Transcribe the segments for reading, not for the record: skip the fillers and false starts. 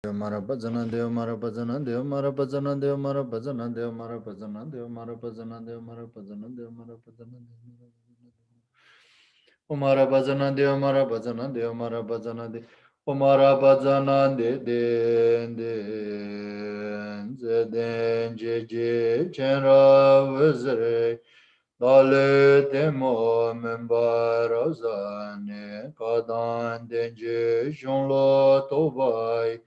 Mara Bhajana Deva Mara Bhajana Deva Mara Bhajana Deva Mara Bhajana Deva Mara Bhajana Deva Mara Bhajana Deva Mara Bhajana Deva Mara Bhajana Mara Bhajana Deva Mara Bhajana Deva Mara Bhajana Deva Mara Bhajana Zeden Je Je Chenra Vizre Dale Temo Membara Zane Kadan Denje Shonlo Tobai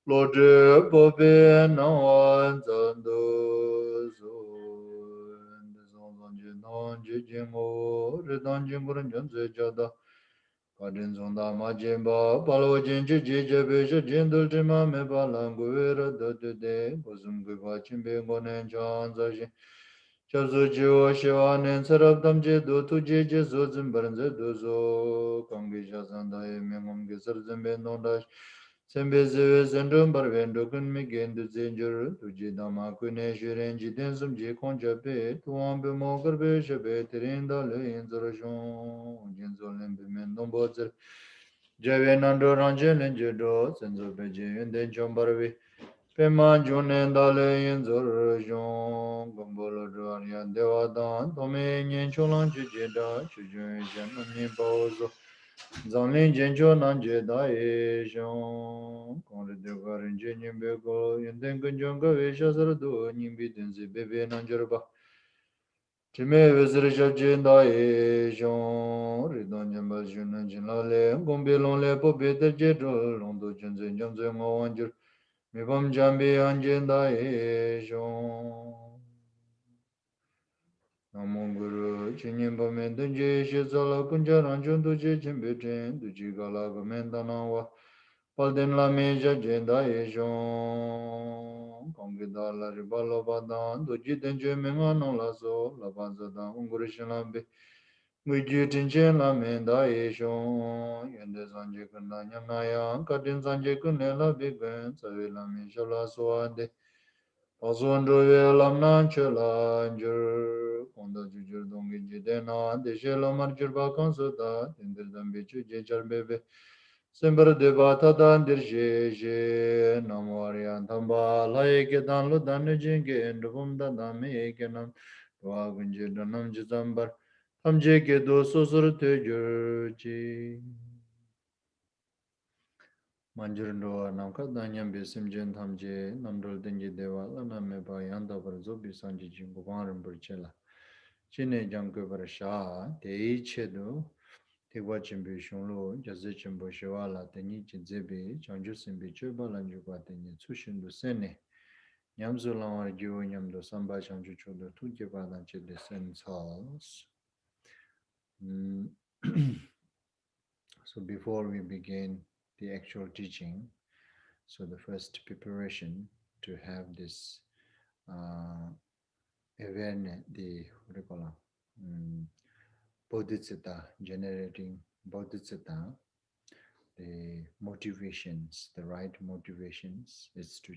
Lodre Bobe Nawan Zando Zon Zonje Nonje Jingo Redan Jinguran Janze Jada Kadin Zonda Majimba Palo Jinji Jije Besha Jindul Tima Mebalang Guera Dode Bozum Guba Chimbe Gonen Jan Zaji Chabzu Jiwa Shiva Nen Sarabdam Je Tu Jije Zozim Baranze Dozo Kangi Shazanda Mengum Gisar Zimbe Nondash Sembe Zewe Zendum Barvendo Kun Migendu Zenjur Tuji Dama Kune Shiren Jiten Sum Je Konja Pe Tuambe Mogar Be Shabe Tirinda Le Inzorashon Jinzol Lembe Mendom Bozer Jave Nando Ranjel Enjedo Senzo Beje Yende Jombarvi Pema Junen Dale Inzorashon Gumbolo Dwarya Devadan Tome Nyen Cholan Jijeda Chujun Janam Nimbozo Zanlin Jenjo Nanje Dae Shon Kongre Dewa Rinje Nyimbe Go Yenden Gunjonga Vesha Sarado Nyimbi Denzi Bebe Nanjarba Time Vezir Shabjin Dae Shon Ridon Jamba Junan Jinlale Gombe Lonle Pobe Terjedo Londo Junzen Jamze Ngawanjur Mibam Jambi Anjen Dae Shon Namo Guru Chinyimba Mendunje Shizala Kunja Ranchon Duje Chimbe Chen Duji Gala Gomendanawa Palden La Meja Jenda Eshon Kongida La Ribalo Badan Duji Denje Mengano Lazo La Banzada Ungurishalambe Muji Tinchen La Menda Eshon Yende Sanje Kunda Nyamnaya Kadin Sanje Kunela Bigben Savila Mishala Soade Pasondo Lamnan Chelanjur, Konda Jujur Dongi Jidena, Deshela Marjurba Consuda, Tinderdambi Chujar Bebe, Sember Devata Dandirje, Namorian Tamba, Laikedan Ludan Jinge, and Vunda Dame Kenam, Wagunjidanam Jizambar, Tamjeke do Susur Tejurji. Manjurndo namka danyam besim jen thamje namdol dengi dewa lana meba yanda bar zobi sanji jingu bangrim burchela. Chine jamke bar sha tei chedu tegwa chimbe shunglo jaze chimbo shewa la tenyi chinzebe chanju simbe choba lanju kwa tenyi tsushindu sene. Nyamzo langwar gyo nyamdo samba chanju chodo tuke pa lanche de sen sauce. So before we begin the actual teaching, so the first preparation to have this awareness, the what do you call it, bodhicitta, generating bodhicitta, the motivations, the right motivations is to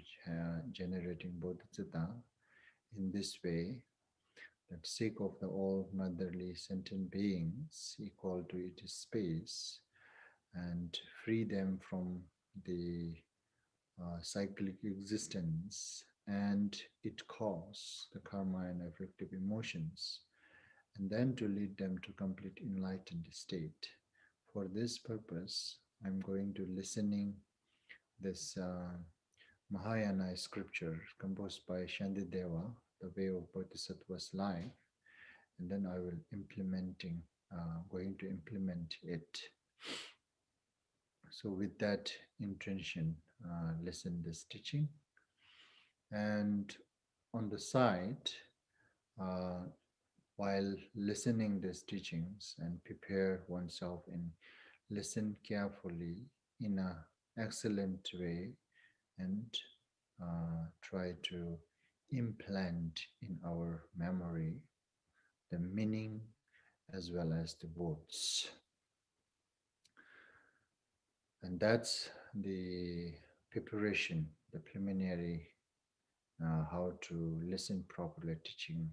generating bodhicitta in this way, that sake of the all motherly sentient beings equal to its space and free them from the cyclic existence and it cause the karma and afflictive emotions, and then to lead them to complete enlightened state. For this purpose, I'm going to listening this Mahayana scripture composed by Shandideva, The Way of Bodhisattva's Life, and then I will going to implement it. So with that intention, listen this teaching. And on the side, uh, while listening these teachings and prepare oneself and listen carefully in an excellent way and try to implant in our memory the meaning as well as the words. And that's the preparation, the preliminary, how to listen properly teaching.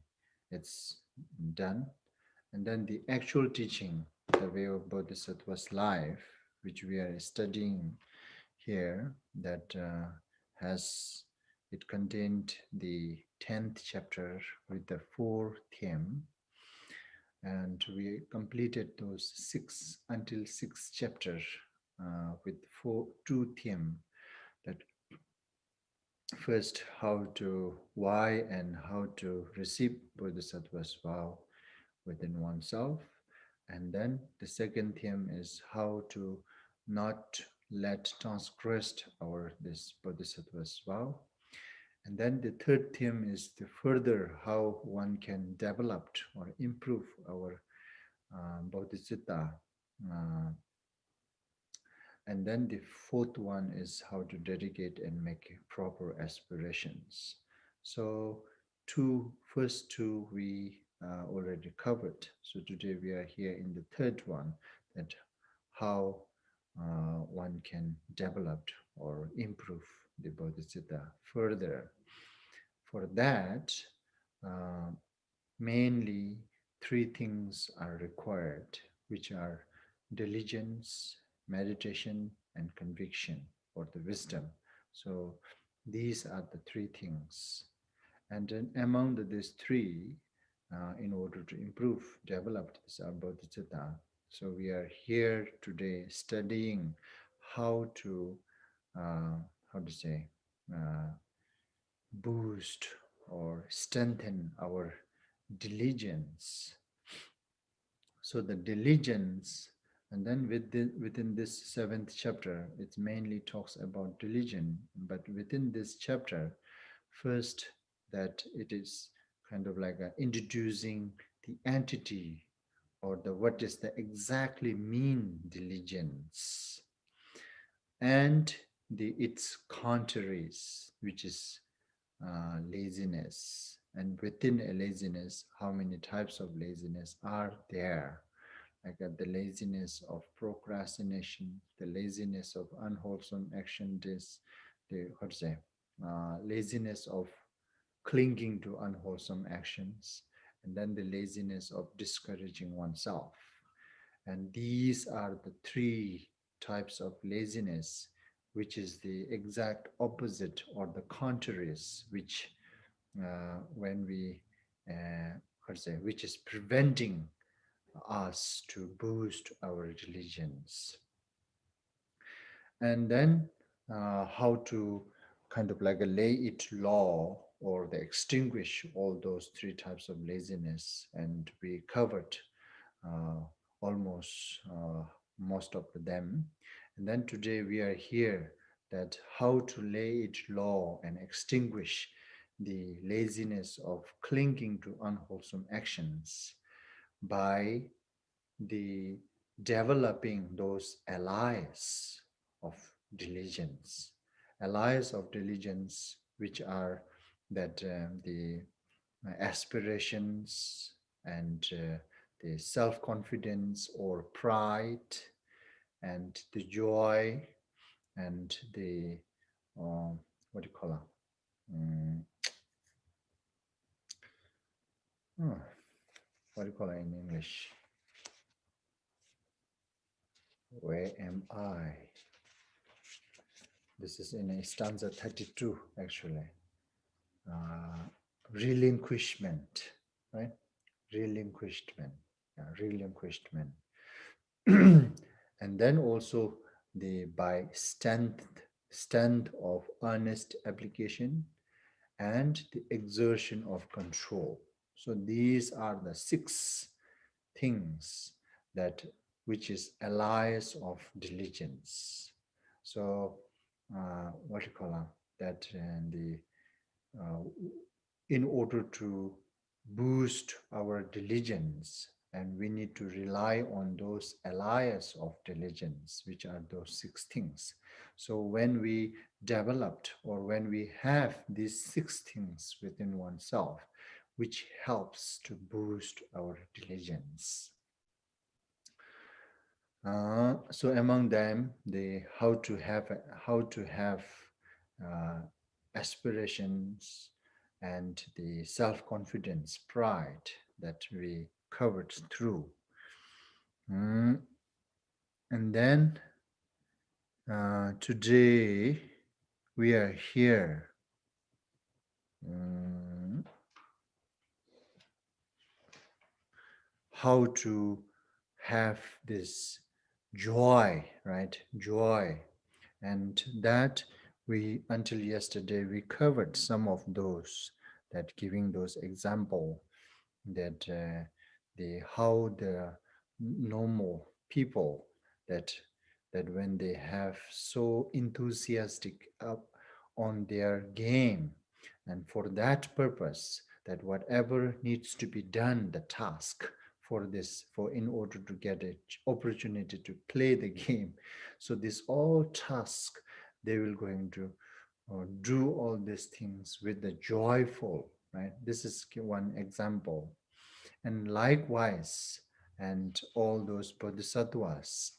It's done. And then the actual teaching, the way of Bodhisattva's life, which we are studying here that has it contained the 10th chapter with the 4 theme, and we completed those 6 until 6 chapters with 2 theme. That first, how to why and how to receive Bodhisattva's vow within oneself, and then the second theme is how to not let transgress our this Bodhisattva's vow. And then the third theme is the further how one can develop or improve our bodhicitta. Uh, and then the fourth one is how to dedicate and make proper aspirations. So first two we already covered. So today we are here in the third one, that how one can develop or improve the bodhicitta further. For that, uh, mainly 3 things are required, which are diligence, meditation, and conviction, or the wisdom. So these are the 3 things. And then among these three, in order to improve, develop this bodhicitta, so we are here today studying how to, how to say, uh, boost or strengthen our diligence. So the diligence, and then within this 7th chapter, it mainly talks about diligence. But within this chapter, first, that it is kind of like introducing the entity or the what is the exactly mean diligence, and its contraries, which is laziness. And within a laziness, how many types of laziness are there? Like the laziness of procrastination, the laziness of unwholesome action, the what to say, laziness of clinging to unwholesome actions, and then the laziness of discouraging oneself. And these are the 3 types of laziness, which is the exact opposite or the contraries, which when we, how to say, which is preventing us to boost our religions. And then how to kind of like lay it low or the extinguish all those 3 types of laziness. And we covered uh, almost most of them. And then today we are here that how to lay it low and extinguish the laziness of clinging to unwholesome actions by the developing those allies of diligence. Allies of diligence, which are that the aspirations and the self-confidence or pride and the joy and the what do you call it? Oh, what do you call it in English? Where am I? This is in a stanza 32, actually. Relinquishment, right? Relinquishment, yeah, relinquishment. And then also the by stand of earnest application and the exertion of control. So these are the 6 things that which is allies of diligence. So what you call that the uh, in order to boost our diligence, and we need to rely on those allies of diligence, which are those 6 things. So when we developed or when we have these 6 things within oneself, which helps to boost our diligence. So among them, the how to have uh, aspirations and the self-confidence, pride that we covered through. And then Today we are here um, how to have this joy, right? Joy. And that we, until yesterday, we covered some of those, that giving those example, that the how the normal people, that when they have so enthusiastic up on their game, and for that purpose, that whatever needs to be done, the task for this, for in order to get an opportunity to play the game, so this all task, they will going to do all these things with the joyful, right? This is one example. And likewise, and all those bodhisattvas,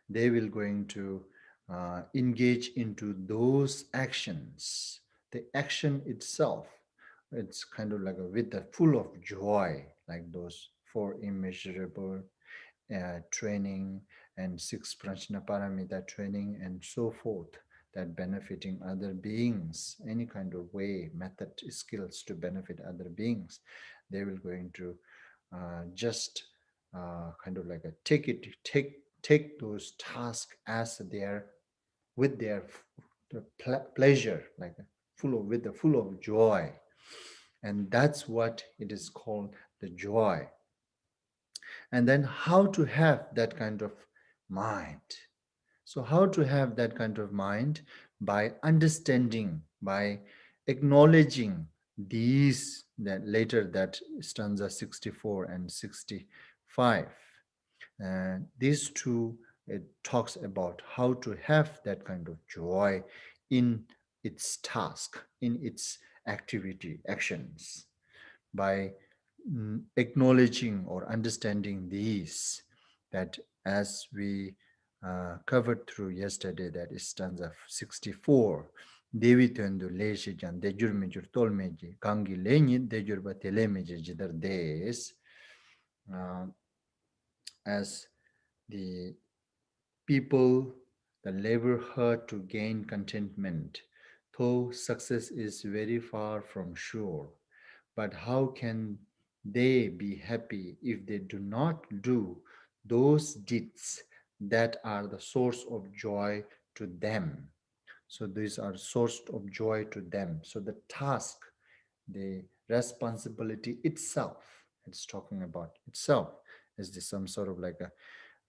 they will going to engage into those actions. The action itself, it's kind of like a, with the full of joy, like those four immeasurable training and six prajna paramita training and so forth, that benefiting other beings, any kind of way, method, skills to benefit other beings, they will going to just kind of like a take those tasks as their, with their pleasure, like full of, with the full of joy. And that's what it is called, the joy. And then how to have that kind of mind. So how to have that kind of mind? By understanding, by acknowledging these, that later, that stanza 64 and 65, these two, it talks about how to have that kind of joy in its task, in its activity, actions. By acknowledging or understanding these, that as we covered through yesterday, that is stanza 64, Devi Tendu Leshi Jan Dejur Major Tolmeji, Kangi Lenin Dejur Batelemeji Jidar Des, as the people, the labor hard to gain contentment, though success is very far from sure. But how can they be happy if they do not do those deeds that are the source of joy to them? So these are source of joy to them. So the task, the responsibility itself, it's talking about itself, is this some sort of like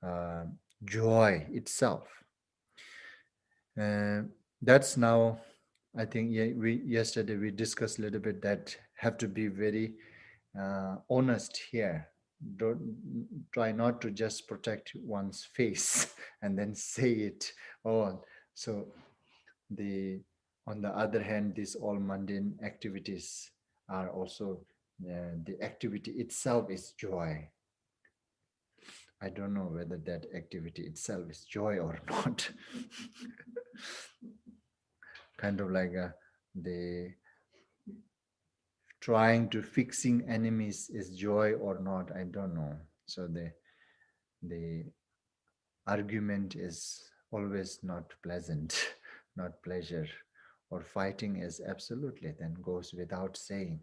a joy itself. Uh, that's now, I think, yeah, we yesterday we discussed a little bit that have to be very honest here. Don't try not to just protect one's face and then say it all. So the, on the other hand, these all mundane activities are also the activity itself is joy. I don't know whether that activity itself is joy or not. Kind of like the trying to fixing enemies is joy or not, I don't know. So the argument is always not pleasant, not pleasure, or fighting is absolutely, then goes without saying.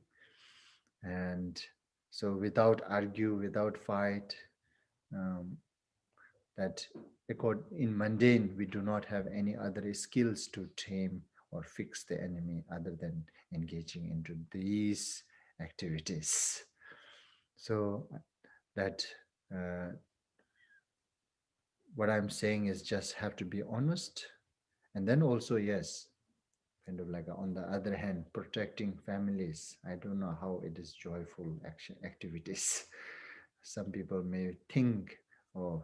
And so without argue, without fight, um, that in mundane we do not have any other skills to tame or fix the enemy other than engaging into these activities. So that what I'm saying is just have to be honest. And then also, yes, kind of like on the other hand, protecting families, I don't know how it is joyful action activities. Some people may think, oh,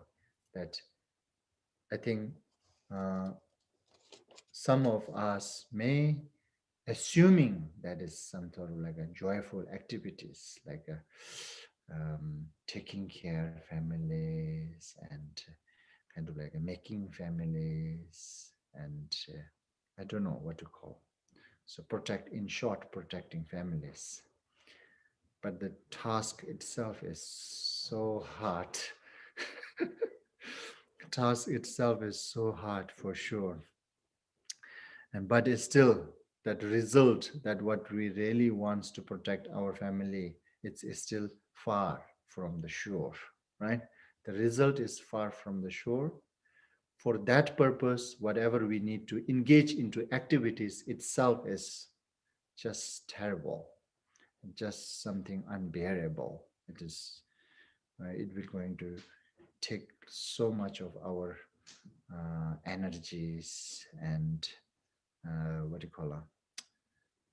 that I think uh, some of us may assuming that is some sort of like a joyful activities, like taking care families and kind of like making families and I don't know what to call. So protect, in short, protecting families. But the task itself is so hard. task itself is so hard for sure. But it's still that result, that what we really wants to protect our family, it's still far from the shore, right? The result is far from the shore. For that purpose, whatever we need to engage into activities itself is just terrible, just something unbearable. It is, it will going to take so much of our energies and what do you call it,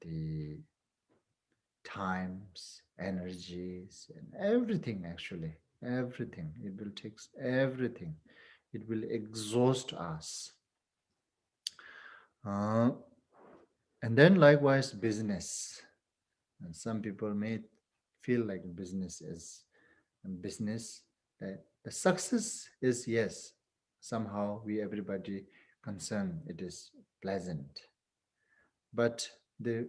the times, energies, and everything actually. Everything. It will take everything. It will exhaust us. Uh, and then likewise business. And some people may feel like business is business. The success is yes, somehow we everybody concerned it is pleasant. But the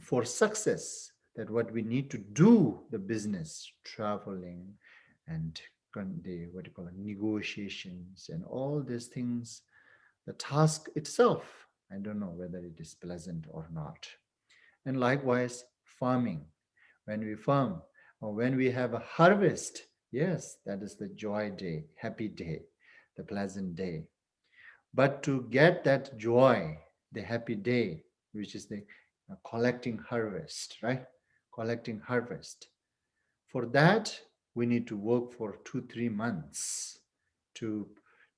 for success, that what we need to do the business, traveling and the what you call it, negotiations and all these things, the task itself, I don't know whether it is pleasant or not. And likewise farming, when we farm or when we have a harvest, yes, that is the joy day, happy day, the pleasant day. But to get that joy, the happy day, which is the collecting harvest, right? Collecting harvest. For that, we need to work for 2-3 months to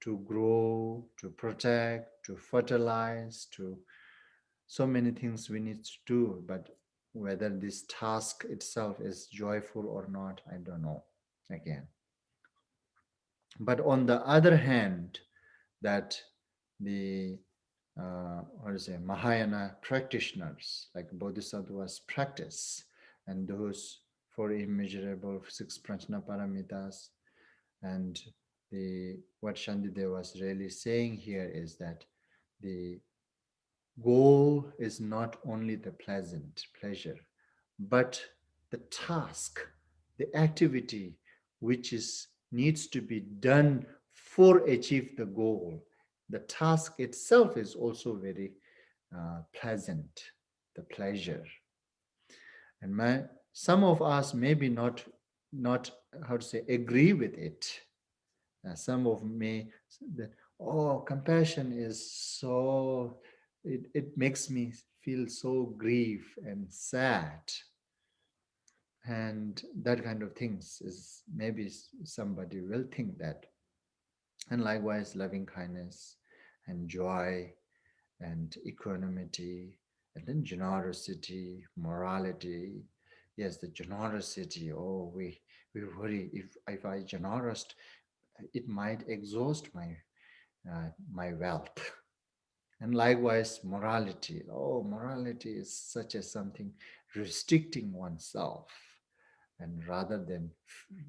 to grow, to protect, to fertilize, to so many things we need to do. But whether this task itself is joyful or not, I don't know. Again, but on the other hand, that the what is it, Mahayana practitioners like Bodhisattvas practice, and those four immeasurable six prajna paramitas, and the what Shantideva was really saying here is that the goal is not only the pleasant pleasure, but the task, the activity which is needs to be done for achieve the goal. The task itself is also very pleasant, the pleasure. And some of us maybe not how to say agree with it. Some of me that, oh, compassion is so, it makes me feel so grief and sad, and that kind of things is maybe somebody will think that. And likewise loving kindness and joy and equanimity, and then generosity, morality. Yes, the generosity, oh, we worry if I generous, it might exhaust my wealth. And likewise morality, oh, morality is such as something restricting oneself, and rather than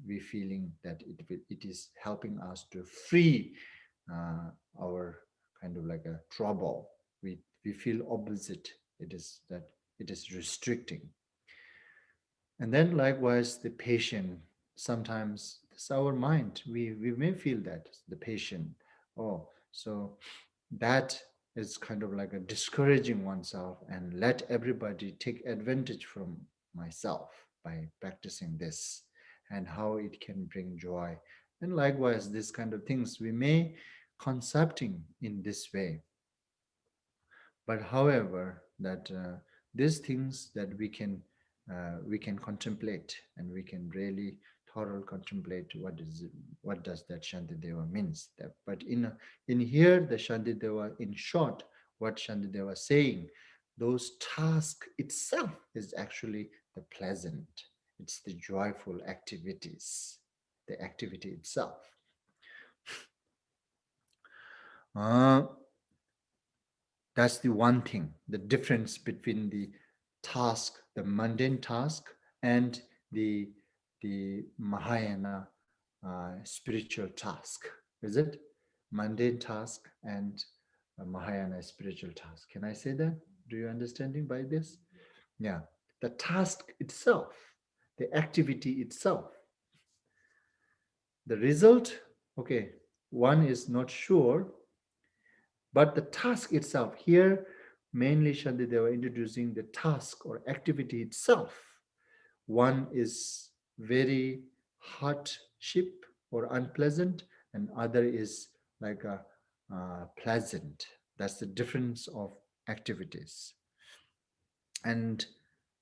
we feeling that it is helping us to free our kind of like a trouble, we feel opposite, it is that it is restricting. And then likewise the patient, sometimes it's our mind, we may feel that the patient, oh, so that is kind of like a discouraging oneself and let everybody take advantage from myself by practicing this, and how it can bring joy. And likewise this kind of things we may concepting in this way. But however that these things that we can contemplate, and we can really thoroughly contemplate what does that Shantideva means. That, but in here the Shantideva, in short, what Shantideva is saying, those tasks itself is actually the pleasant, it's the joyful activities, the activity itself. uh, That's the one thing, the difference between the task, the mundane task, and the Mahayana spiritual task. Is it mundane task and a Mahayana spiritual task? Can I say that? Do you understanding by this? Yeah, the task itself, the activity itself, the result. Okay, one is not sure, but the task itself, here mainly Shantideva introducing the task or activity itself. One is very hardship or unpleasant, and other is like a pleasant. That's the difference of activities. And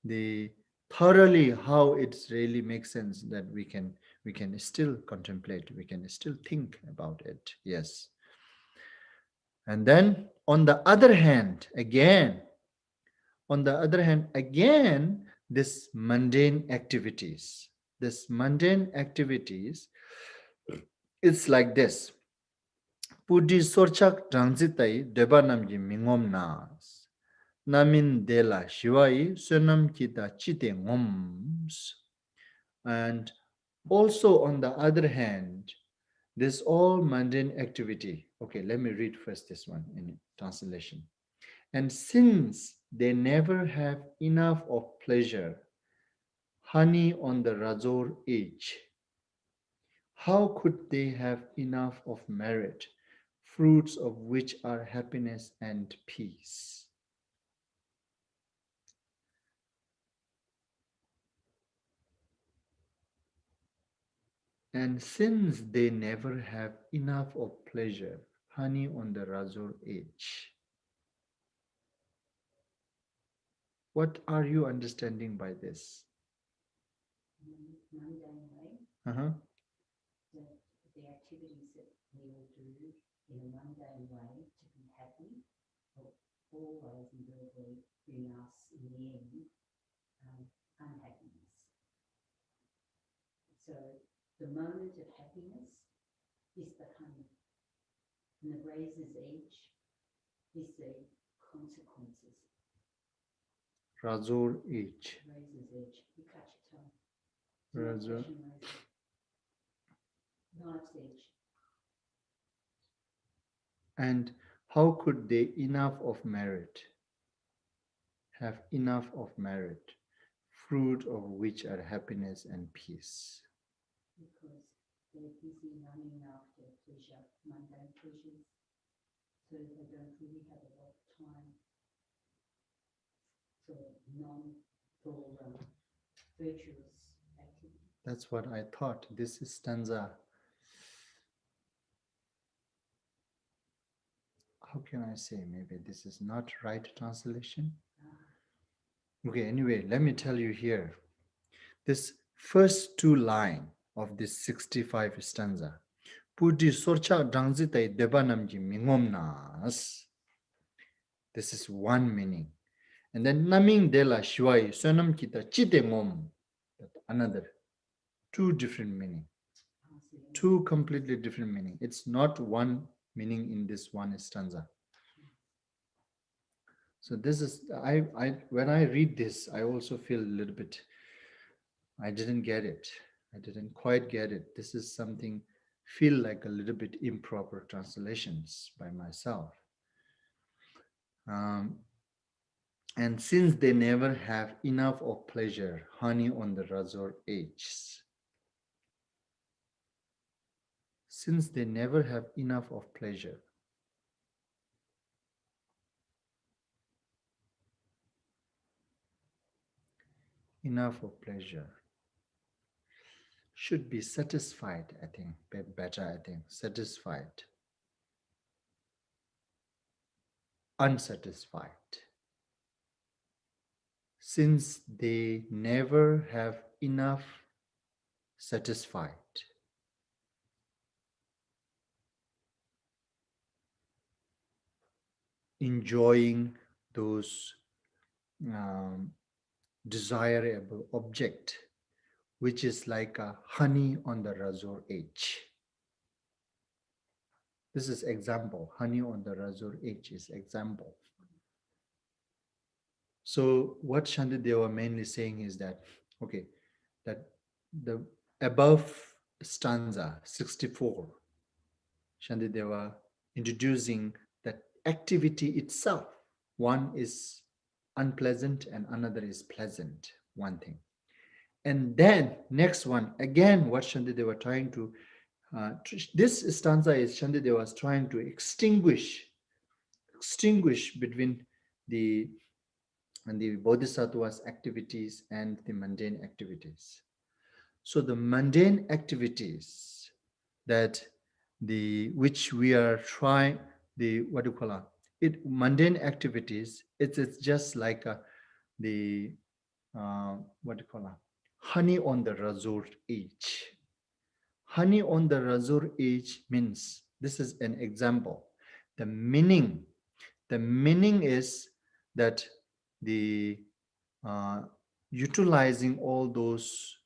the thoroughly how it really makes sense that we can still contemplate, we can still think about it. Yes. And then on the other hand, again, this mundane activities, it's like this. Pudi sorchak transitai deba namji mingom nas. Namin dela shivai sunam kita chite ngoms. And also on the other hand, this all mundane activity. Okay, let me read first this one in translation. And since they never have enough of pleasure, honey on the razor edge, how could they have enough of merit, fruits of which are happiness and peace? And since they never have enough of pleasure, honey on the razor edge. What are you understanding by this? Mundane way. Uh-huh. The activities that we all do in a mundane way to be happy will always invariably bring us in the end unhappiness. So the moment of happiness is the honey, and the razor's edge is the consequences. Razor edge. Razor's edge, you cut your tongue. Razor. Knife's edge. And how could they have enough of merit, fruit of which are happiness and peace? Because they're busy running after pleasure, mundane pleasures, so they don't really have a lot of time for virtuous activity. That's what I thought. This is stanza. How can I say? Maybe this is not right translation. Okay, anyway, let me tell you here. This first two line of this 65 stanza. Pudi sorcha dangzitai debanamji mingomnas. This is one meaning. And then naming dela shwai sonam kita chite ngom. Another. Two different meaning. Two completely different meaning. It's not one meaning in this one stanza. So this is I when I read this, I also feel a little bit I didn't get it. I didn't quite get it. This is something feel like a little bit improper translations by myself. And since they never have enough of pleasure, honey on the razor edge. Since they never have enough of pleasure, enough of pleasure should be satisfied, I think, better, I think, satisfied, unsatisfied. Since they never have enough satisfied, enjoying those desirable object, which is like a honey on the razor edge. This is example. Honey on the razor edge is example. So what Shantideva mainly saying is that, okay, that the above stanza 64, Shantideva introducing that activity itself. One is unpleasant and another is pleasant, one thing. And then next one, again, what Shantideva trying to This stanza is Shantideva's trying to extinguish between the Bodhisattva's activities and the mundane activities. So the mundane activities that which we are trying, the what do you call it, mundane activities, it's just like the what do you call honey on the razor edge. Honey on the razor edge means, this is an example. The meaning is that the utilizing all those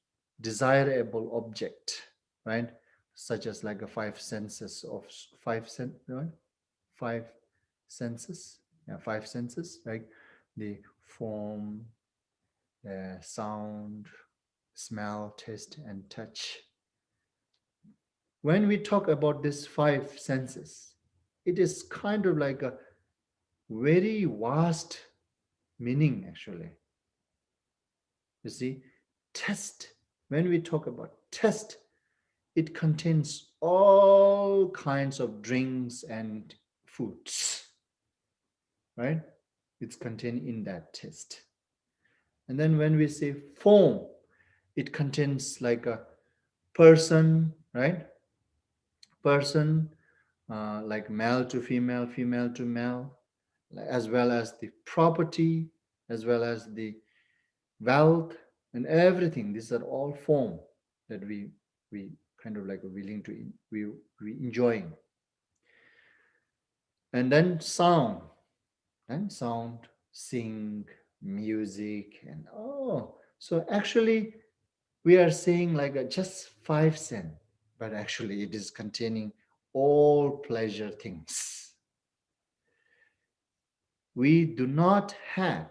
desirable object, right? Such as like a five senses of right? Five senses, yeah, five senses, like the form, sound, smell, taste, and touch. When we talk about these five senses, it is kind of like a very vast meaning, actually. You see, taste, when we talk about taste, it contains all kinds of drinks and foods, right? It's contained in that taste. And then when we say form, it contains like a person, right? Person, like male to female, female to male, as well as the property, as well as the wealth and everything. These are all form that we kind of like willing to we enjoying. And then sound, sing, music, and so actually we are saying like just 5 cents, but actually it is containing all pleasure things. We do not have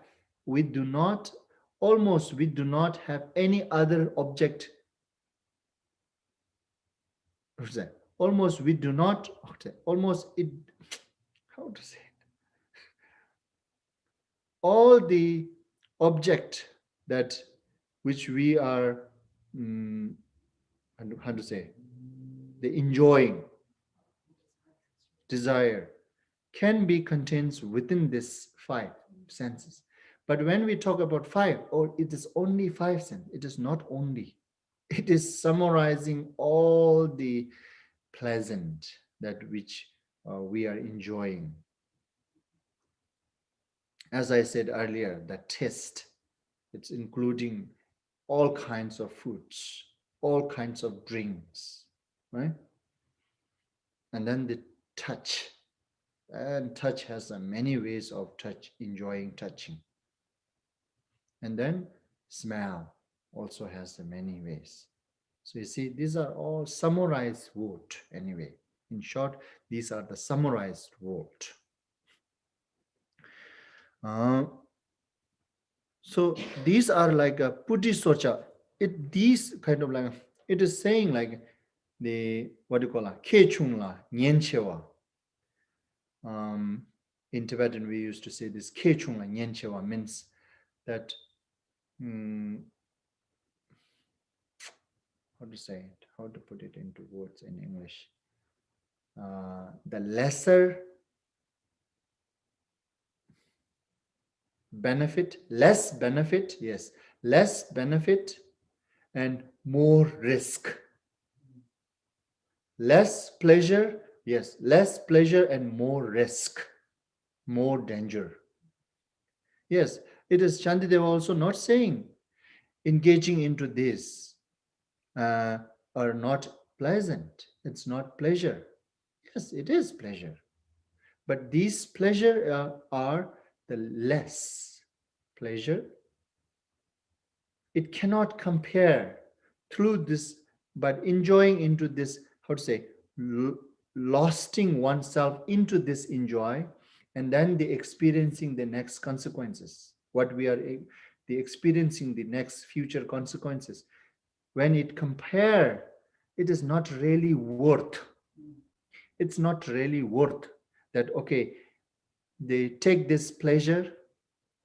any other object. What's that? Almost we do not almost it how to say it? All the object that which we are how to say, the enjoying, desire, can be contained within this five senses. But when we talk about five, or it is only 5 cents, it is not only. It is summarizing all the pleasant that which we are enjoying. As I said earlier, the taste, it's including all kinds of foods, all kinds of drinks, right? And then the touch. And touch has many ways of enjoying touching. And then smell also has many ways. So you see, these are all summarized word anyway. In short, these are the summarized word. So these are like a putti socha. These kind of like, it is saying like the, what do you call it, ke chung la, nyen chewa. In Tibetan, we used to say this ke chung la, nyen chewa means that, how to say it, how to put it into words in English. The lesser benefit, less benefit, yes, less benefit and more risk. Less pleasure, yes, less pleasure and more risk, more danger. Yes, it is Shantideva also not saying engaging into this are not pleasant. It's not pleasure. Yes, it is pleasure. But these pleasure are the less pleasure. It cannot compare through this, but enjoying into this, how to say, losting oneself into this enjoy, and then the experiencing the next consequences, what we are the experiencing the next future consequences. When it compare, it is not really worth. It's not really worth that, okay, they take this pleasure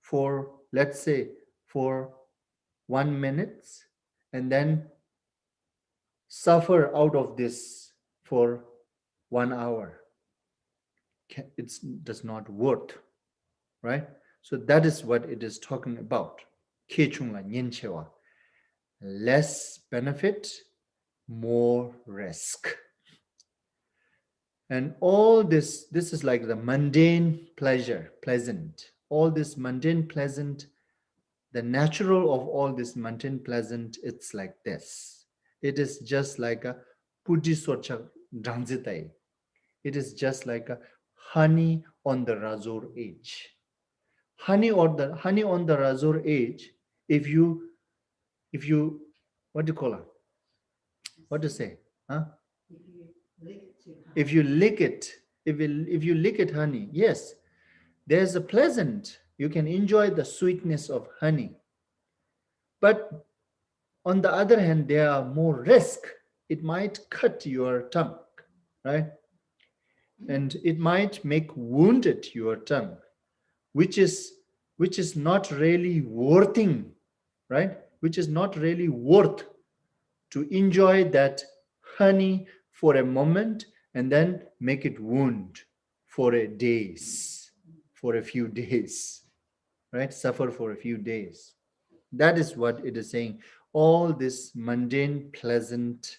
for, let's say, for 1 minute and then suffer out of this for 1 hour. It does not worth, right? So that is what it is talking about. Less benefit, more risk. And all this is like the mundane pleasure, pleasant. All this mundane pleasant, the natural of all this mundane pleasant, it's like this. It is just like a puji socha dranzitai. It is just like a honey on the razor edge. Honey on the razor edge, if you what do you call it? What to say? Huh? If you lick it, if you lick it honey, yes, there's a pleasant, you can enjoy the sweetness of honey. But on the other hand, there are more risk. It might cut your tongue, right? And it might make wounded your tongue, which is not really worthing, right? Which is not really worth to enjoy that honey for a moment and then make it wound for a few days, right? Suffer for a few days. That is what it is saying. All this mundane, pleasant,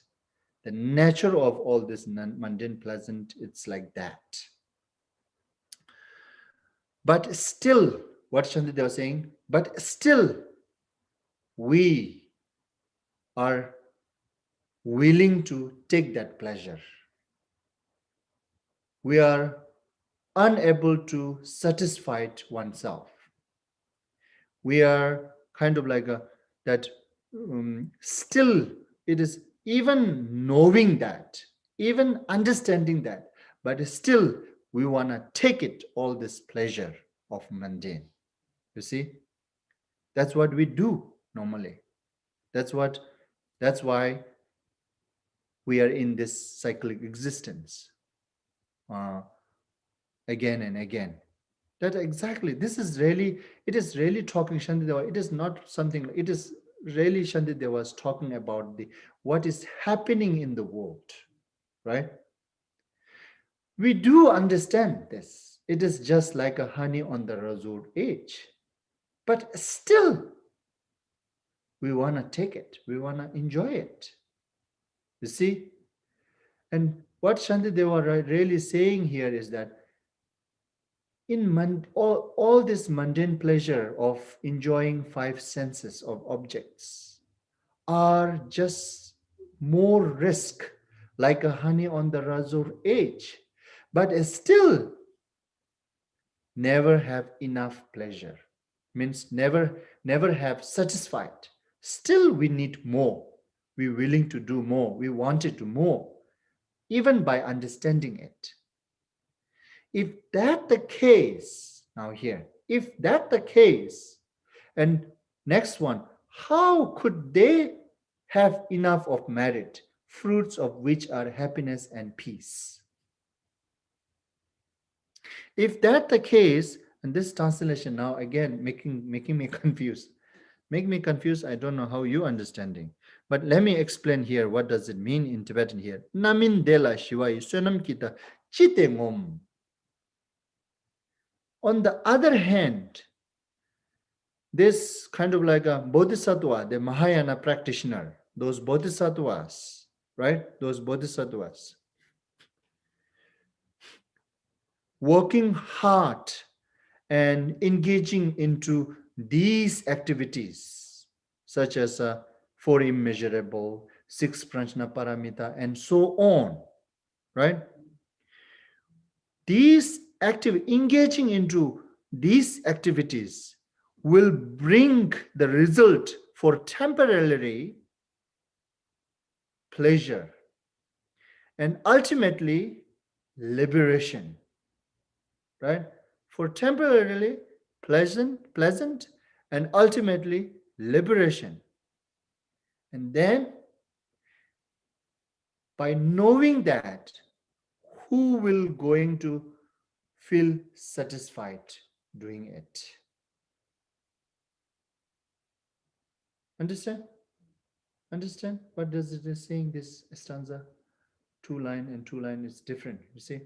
the nature of all this mundane, pleasant, it's like that. But still, what Shantideva was saying, but still, we are willing to take that pleasure. We are unable to satisfy oneself. We are kind of like still it is even knowing that, even understanding that, but still we want to take it, all this pleasure of mundane. You see, that's what we do normally. That's why we are in this cyclic existence again and again. That exactly, this is really, it is really talking Shantideva. It is not something, it is really Shantideva was talking about what is happening in the world, right? We do understand this. It is just like a honey on the razor edge. But still, we want to take it. We want to enjoy it. You see? And what Shantideva really saying here is that in all this mundane pleasure of enjoying five senses of objects are just more risk, like a honey on the razor edge, but still never have enough pleasure. Means never have satisfied. Still we need more. We're willing to do more. We want it to more, even by understanding it. If that the case, now here, if that the case, and next one, how could they have enough of merit, fruits of which are happiness and peace? If that the case, and this translation now again making me confused. Make me confused, I don't know how you understanding. But let me explain here what does it mean in Tibetan here. Namin dela shivai sunam kita chite ngom. On the other hand, this kind of like a bodhisattva, the Mahayana practitioner, those bodhisattvas, right? Those bodhisattvas, working hard and engaging into these activities, such as four immeasurable, six prajna paramita, and so on, right? Engaging into these activities will bring the result for temporary pleasure and ultimately liberation, right? For temporarily pleasant and ultimately liberation. And then by knowing that, who will going to feel satisfied doing it? Understand? Understand what does it is saying, this stanza? Two line and two line is different. You see,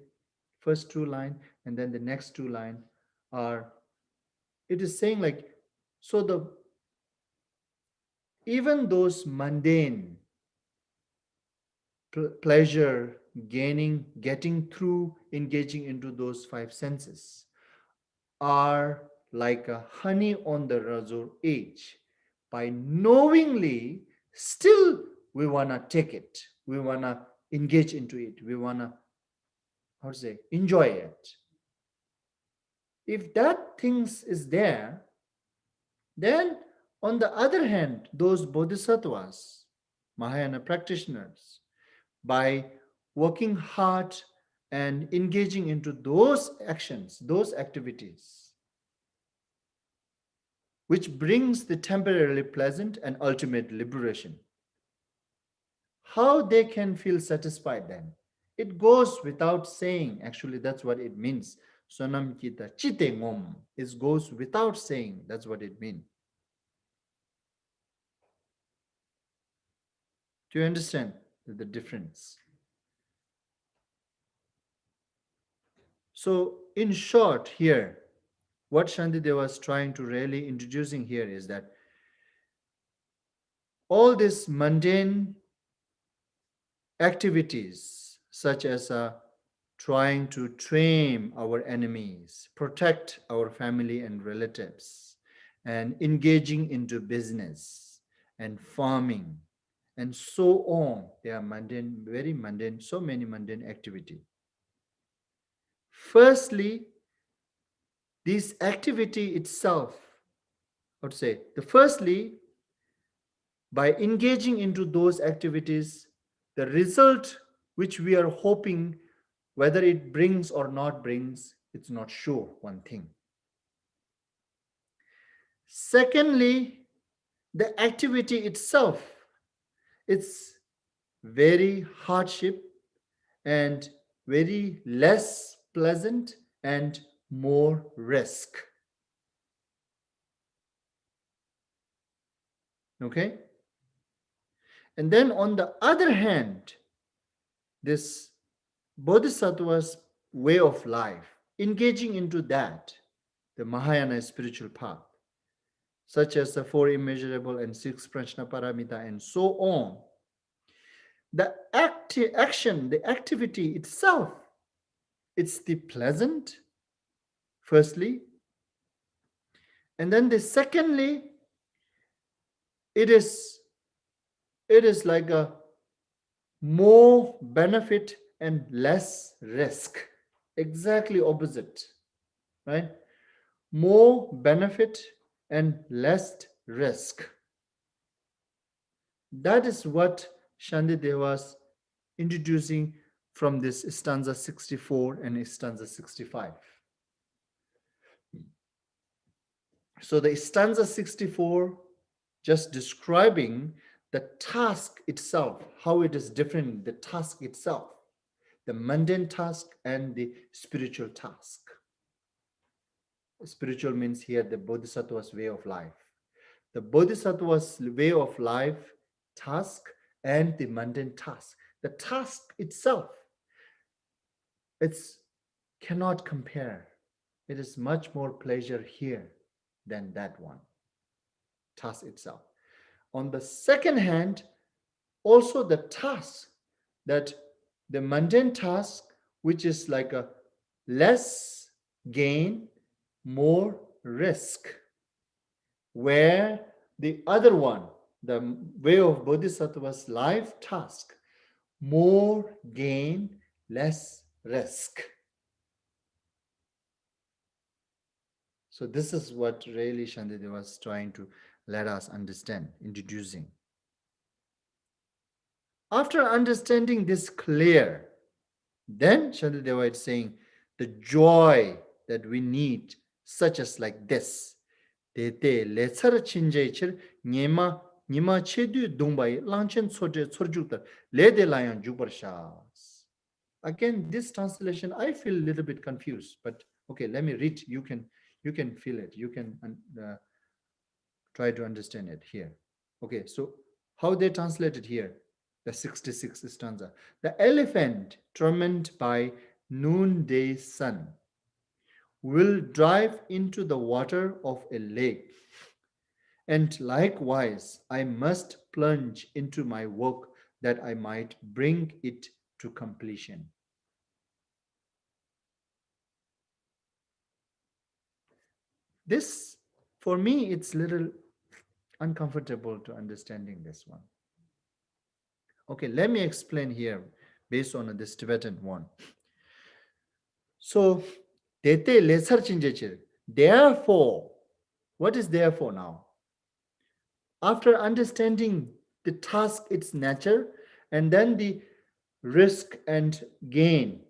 first two line and then the next two line are. It is saying like, so the even those mundane pleasure, gaining, getting through, engaging into those five senses are like a honey on the razor edge. By knowingly, still we want to take it. We want to engage into it. We want to, how to say, enjoy it. If that things is there, then on the other hand, those bodhisattvas, Mahayana practitioners, by working hard and engaging into those actions, those activities, which brings the temporarily pleasant and ultimate liberation. How they can feel satisfied then? It goes without saying. Actually, that's what it means. Sonam kita chite ngom. It goes without saying. That's what it means. Do you understand the difference? So, in short, here, what Shantideva is trying to really introducing here is that all these mundane activities, such as trying to tame our enemies, protect our family and relatives, and engaging into business and farming, and so on, they are mundane, very mundane, so many mundane activity. Firstly, this activity itself, I would say, the firstly, by engaging into those activities, the result which we are hoping, whether it brings or not brings, it's not sure, one thing. Secondly, the activity itself, it's very hardship and very less pleasant and more risk. Okay? And then on the other hand, this Bodhisattva's way of life, engaging into that, the Mahayana spiritual path, such as the four immeasurable and six prajna paramita and so on, the action, the activity itself, it's the pleasant, firstly, and then the secondly, it is like a more benefit and less risk. Exactly opposite, right? More benefit and less risk. That is what Shantideva was introducing from this stanza 64 and stanza 65. So the stanza 64 just describing the task itself, how it is different, the task itself, the mundane task and the spiritual task. Spiritual means here the Bodhisattva's way of life. The Bodhisattva's way of life, task, and the mundane task. The task itself, it's cannot compare. It is much more pleasure here than that one, task itself. On the second hand, also the task, that the mundane task, which is like a less gain, more risk, where the other one, the way of Bodhisattva's life task, more gain, less risk. So this is what really Shantideva was trying to let us understand, introducing. After understanding this clear, then Shantideva is saying the joy that we need, such as like this. Tete lechar chinjaichir nyema nima chedu dumbai lanchen soje sorjukta lede layan jubarshas. Again, this translation I feel a little bit confused, but okay, let me read. You can feel it. You can try to understand it here. Okay, so how they translate it here? The 66th stanza. The elephant, tormented by noonday sun, will dive into the water of a lake. And likewise, I must plunge into my work that I might bring it to completion. This, for me, it's little uncomfortable to understanding this one. Okay, let me explain here based on this Tibetan one. So, dete lesser chinjechir. Therefore, what is therefore now? After understanding the task, its nature, and then the risk and gain,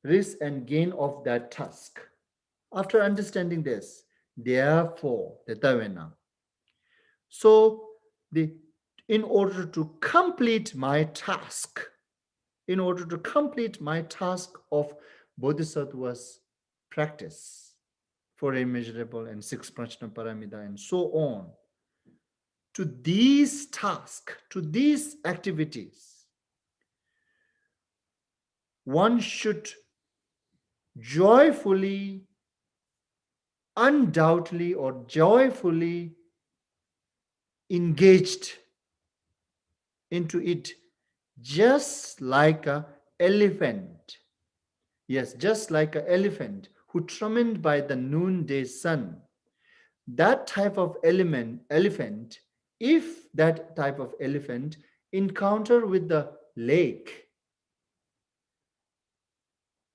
risk and gain of that task. After understanding this, therefore, tetavena. So, the in order to complete my task, in order to complete my task of bodhisattva's practice, for immeasurable and six prajna paramita and so on, to these tasks, to these activities, one should joyfully, undoubtedly, or joyfully engaged into it, just like a elephant. Yes, just like an elephant who tormented by the noonday sun. That type of elephant, if that type of elephant encounter with the lake,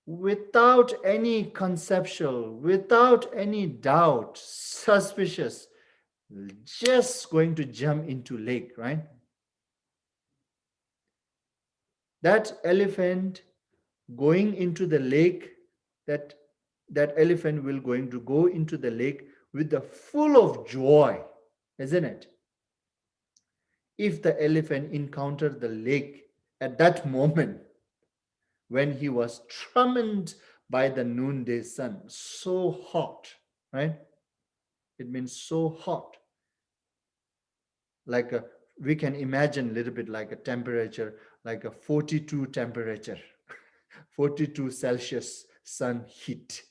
without any conceptual, without any doubt, suspicious, just going to jump into lake, right? That elephant going into the lake, that that elephant will going to go into the lake with the full of joy, isn't it? If the elephant encountered the lake at that moment when he was tormented by the noonday sun, so hot, right? It means so hot, like a, we can imagine a little bit like a temperature, like a 42 temperature, 42 Celsius sun heat,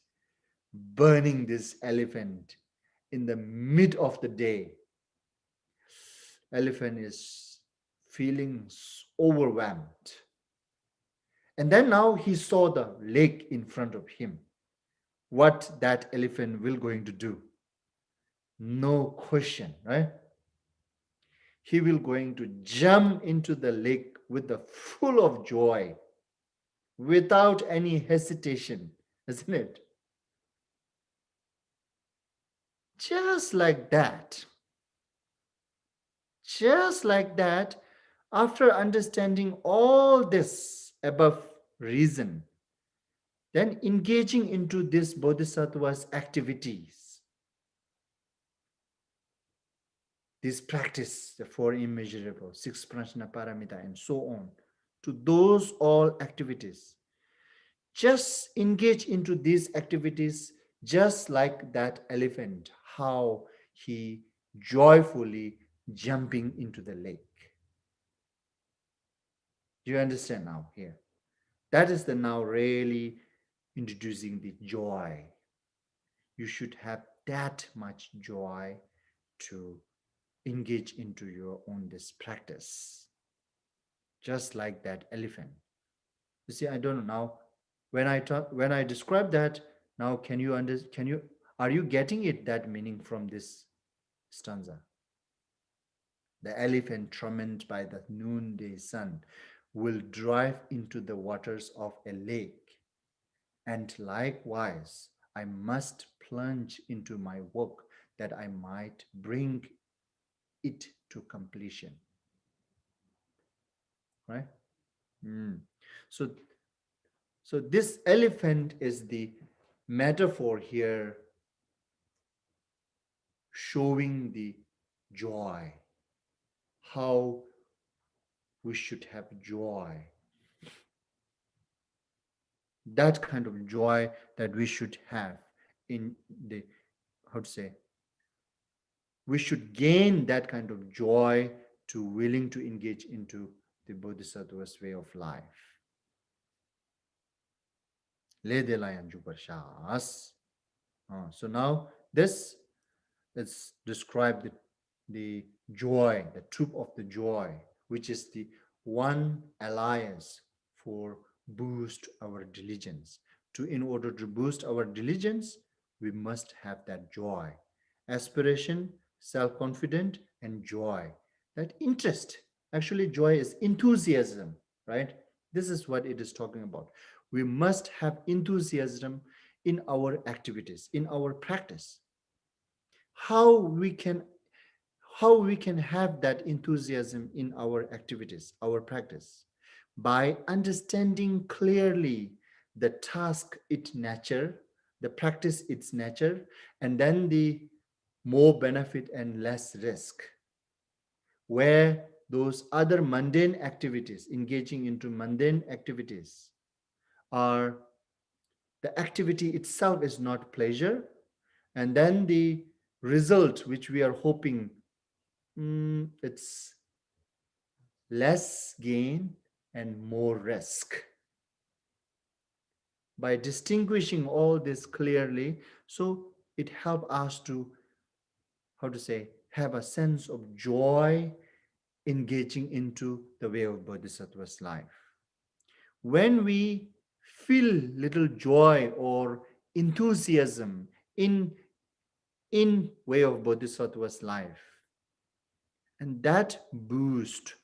burning this elephant in the mid of the day. Elephant is feeling overwhelmed. And then now he saw the lake in front of him. What that elephant will going to do? No question, right? He will going to jump into the lake with the full of joy, without any hesitation, isn't it? Just like that. Just like that, after understanding all this above reason, then engaging into this bodhisattva's activities, this practice, the four immeasurable, six prajna paramita, and so on, to those all activities, just engage into these activities just like that elephant, how he joyfully jumping into the lake. Do you understand now here? That is the now really introducing the joy. You should have that much joy to engage into your own this practice. Just like that elephant. You see, I don't know now. When I describe that, now can you are you getting it that meaning from this stanza? The elephant tormented by the noonday sun will drive into the waters of a lake. And likewise, I must plunge into my work that I might bring it to completion. Right? Mm. So, so this elephant is the metaphor here showing the joy, how we should have joy. That kind of joy that we should have in the, how to say, we should gain that kind of joy to willing to engage into the Bodhisattva's way of life. Le de layan juparshas. So now this is described the joy, the troop of the joy, which is the one alliance for boost our diligence. In order to boost our diligence, we must have that joy, aspiration, self-confident, and joy. That interest, actually joy is enthusiasm, right? This is what it is talking about. We must have enthusiasm in our activities, in our practice. How we can have that enthusiasm in our activities, our practice? By understanding clearly the task, its nature, the practice, its nature, and then the more benefit and less risk. Where those other mundane activities, engaging into mundane activities, are the activity itself is not pleasure, and then the result which we are hoping, it's less gain and more risk. By distinguishing all this clearly, so it helps us to, how to say, have a sense of joy engaging into the way of Bodhisattva's life. When we feel little joy or enthusiasm in way of Bodhisattva's life, and that boost,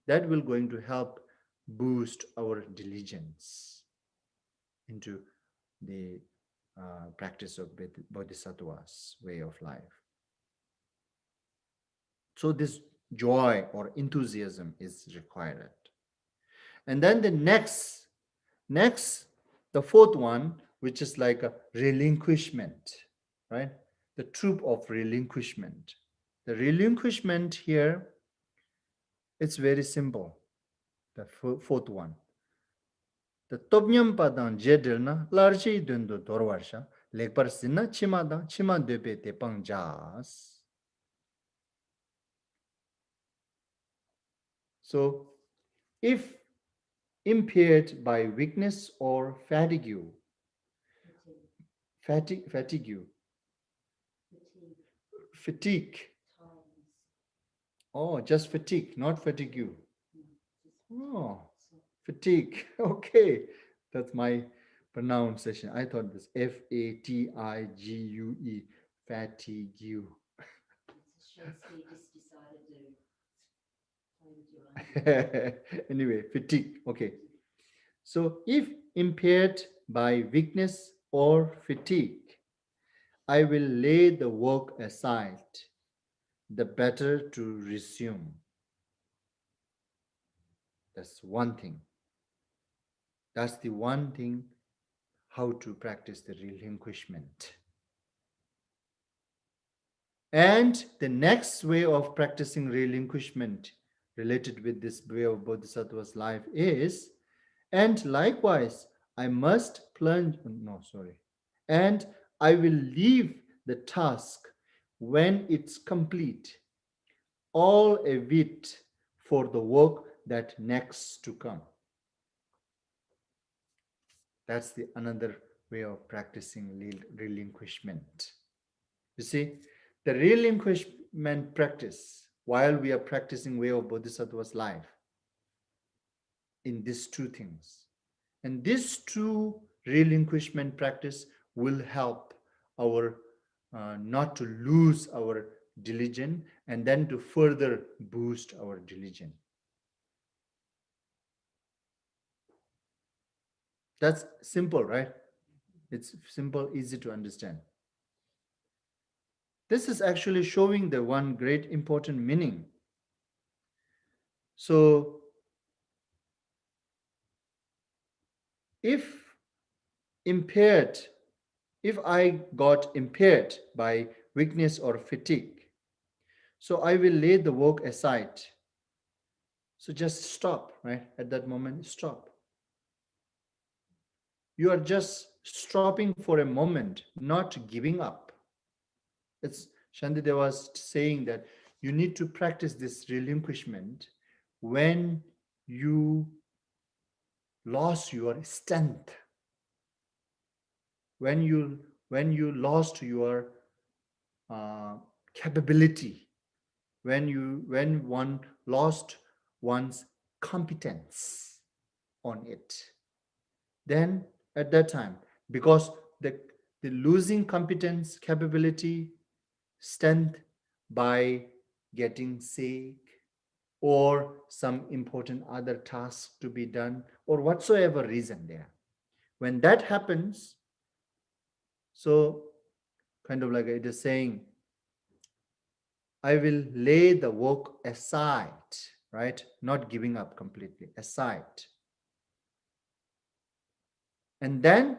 that will going to help boost our diligence into the practice of Bodhisattva's way of life. So this joy or enthusiasm is required. And then the next, the fourth one, which is like a relinquishment, right? The troop of relinquishment. The relinquishment here, it's very simple. The fourth one. The topnyam padang jedilna larchi dundu dorwarsha lekpar sinna chima debe te pang jas. So if impaired by weakness or fatigue, fatigue. Oh, just fatigue, not fatigue. Oh, fatigue. Okay, that's my pronunciation. I thought this Fatigue, fatigue. Anyway, fatigue. Okay. So if impaired by weakness or fatigue, I will lay the work aside, the better to resume. That's one thing. That's the one thing, how to practice the relinquishment. And the next way of practicing relinquishment related with this way of Bodhisattva's life is, and likewise, I must plunge, no, sorry, and I will leave the task when it's complete, all a bit for the work that next to come. That's the another way of practicing relinquishment. You see, the relinquishment practice, while we are practicing way of Bodhisattva's life, in these two things. And these two relinquishment practice will help our not to lose our diligence and then to further boost our diligence. That's simple, right? It's simple, easy to understand. This is actually showing the one great important meaning. So if impaired, if I got impaired by weakness or fatigue, so I will lay the work aside. So just stop, right? At that moment, stop. You are just stopping for a moment, not giving up. It's Shantideva was saying that you need to practice this relinquishment when you lost your strength, when you lost your capability, when one lost one's competence on it, then at that time, because the losing competence, capability, strength by getting sick or some important other task to be done or whatsoever reason there, when that happens, so kind of like it is saying, I will lay the work aside, right? Not giving up completely, aside. And then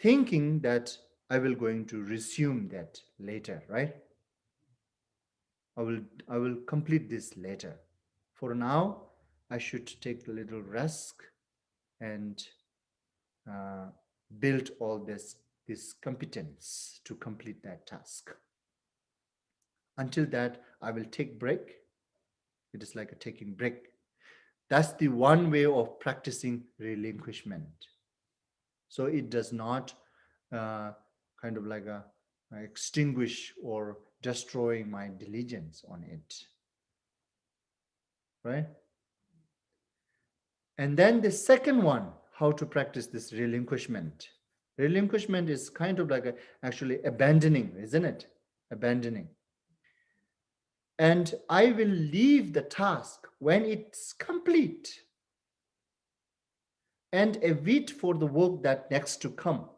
thinking that I will going to resume that later, right? I will complete this later. For now, I should take a little rest and uh, build all this competence to complete that task. Until that, I will take break. It is like a taking break. That's the one way of practicing relinquishment. So it does not uh, kind of like a extinguish or destroy my diligence on it, right? And then the second one, how to practice this relinquishment. Relinquishment is kind of like actually abandoning, isn't it? Abandoning. And I will leave the task when it's complete and await for the work that next to come.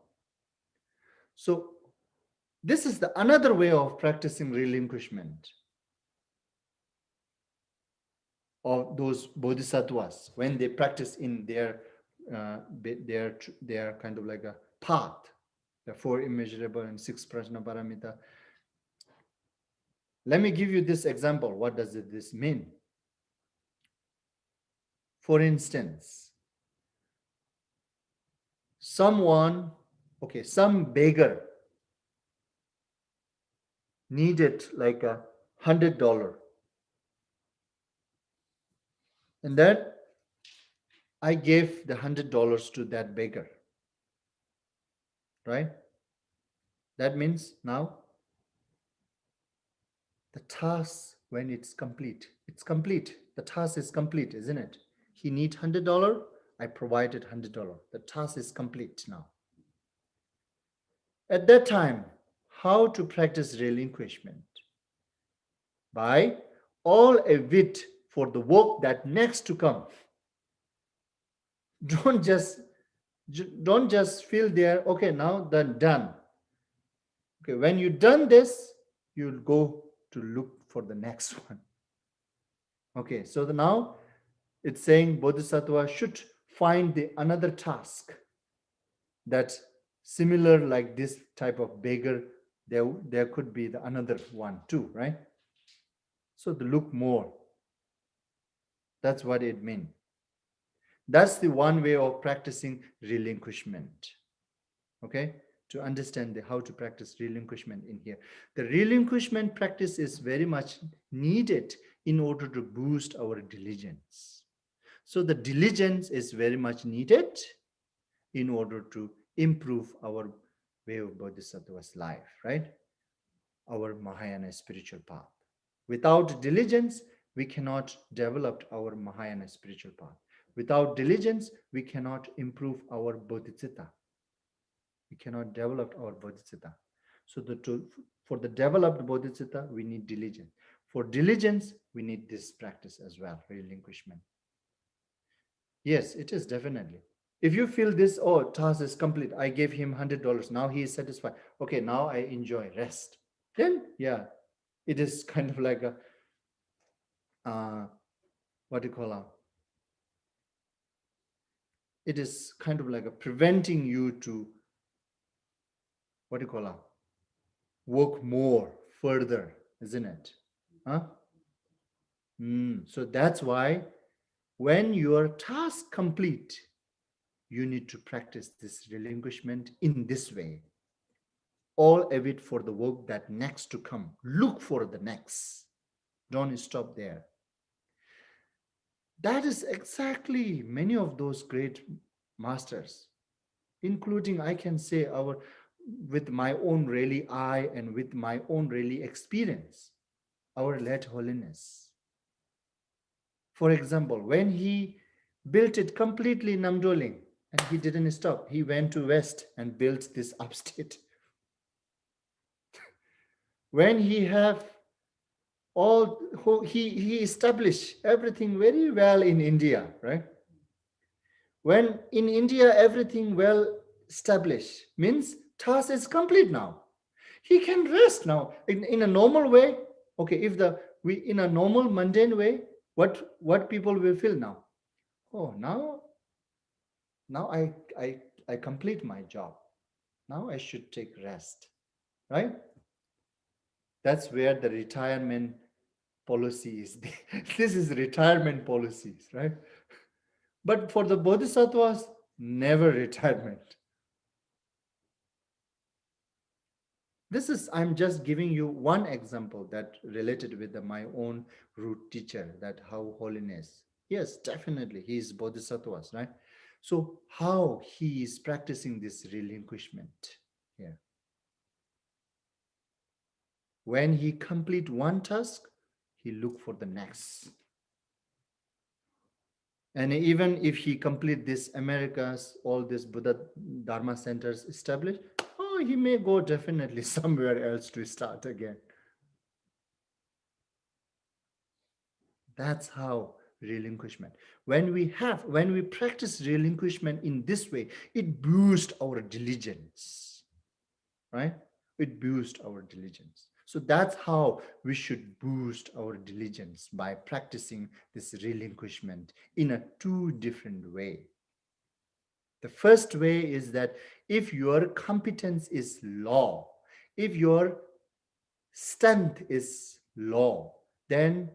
So this is the another way of practicing relinquishment of those bodhisattvas when they practice in their kind of like a path, the four immeasurable and six prajna paramita. Let me give you this example. What does this mean? For instance, some beggar needed like $100, and that I gave the $100 to that beggar, right? That means now the task, when it's complete. The task is complete, isn't it? He needs $100. I provided $100. The task is complete now. At that time, how to practice relinquishment? By all await for the work that next to come. Don't just feel there, okay, now then done. Okay, when you done this, you'll go to look for the next one. Okay, so now it's saying Bodhisattva should find the another task that's similar like this type of beggar. There could be the another one too, right? So to look more. That's what it means. That's the one way of practicing relinquishment. Okay, to understand how to practice relinquishment in here. The relinquishment practice is very much needed in order to boost our diligence. So the diligence is very much needed in order to improve our way of Bodhisattva's life, right? Our Mahayana spiritual path. Without diligence, we cannot develop our Mahayana spiritual path. Without diligence, we cannot improve our bodhicitta. We cannot develop our bodhicitta. So for the developed bodhicitta, we need diligence. For diligence, we need this practice as well, relinquishment. Yes, it is definitely. If you feel this, oh, task is complete, I gave him $100, now he is satisfied. Okay, now I enjoy rest. Then, yeah, it is kind of like a, what do you call it? It is kind of like a preventing you to, what do you call it? Work more further, isn't it? Huh? So that's why when your task complete, you need to practice this relinquishment in this way. All await for the work that next to come. Look for the next. Don't stop there. That is exactly many of those great masters, including, I can say, our with my own really eye and with my own really experience, our late holiness. For example, when he built it completely in Namdoling, and he didn't stop, he went to west and built this upstate. When he have all he established everything very well in India, right? When in India everything well established means task is complete now. He can rest now in a normal way. Okay, if the we in a normal mundane way, what people will feel now? Oh, now I complete my job. Now I should take rest, right? That's where the retirement policy is. This is retirement policies, right? But for the bodhisattvas, never retirement. This is, I'm just giving you one example that related with my own root teacher, that how holiness. Yes, definitely, he is bodhisattvas, right? So how he is practicing this relinquishment here. When he complete one task, he look for the next. And even if he complete this Americas, all this Buddha Dharma centers established, oh, he may go definitely somewhere else to start again. That's how relinquishment. When we practice relinquishment in this way, it boosts our diligence, right? It boosts our diligence. So that's how we should boost our diligence, by practicing this relinquishment in a two different way. The first way is that if your competence is law, if your strength is law, then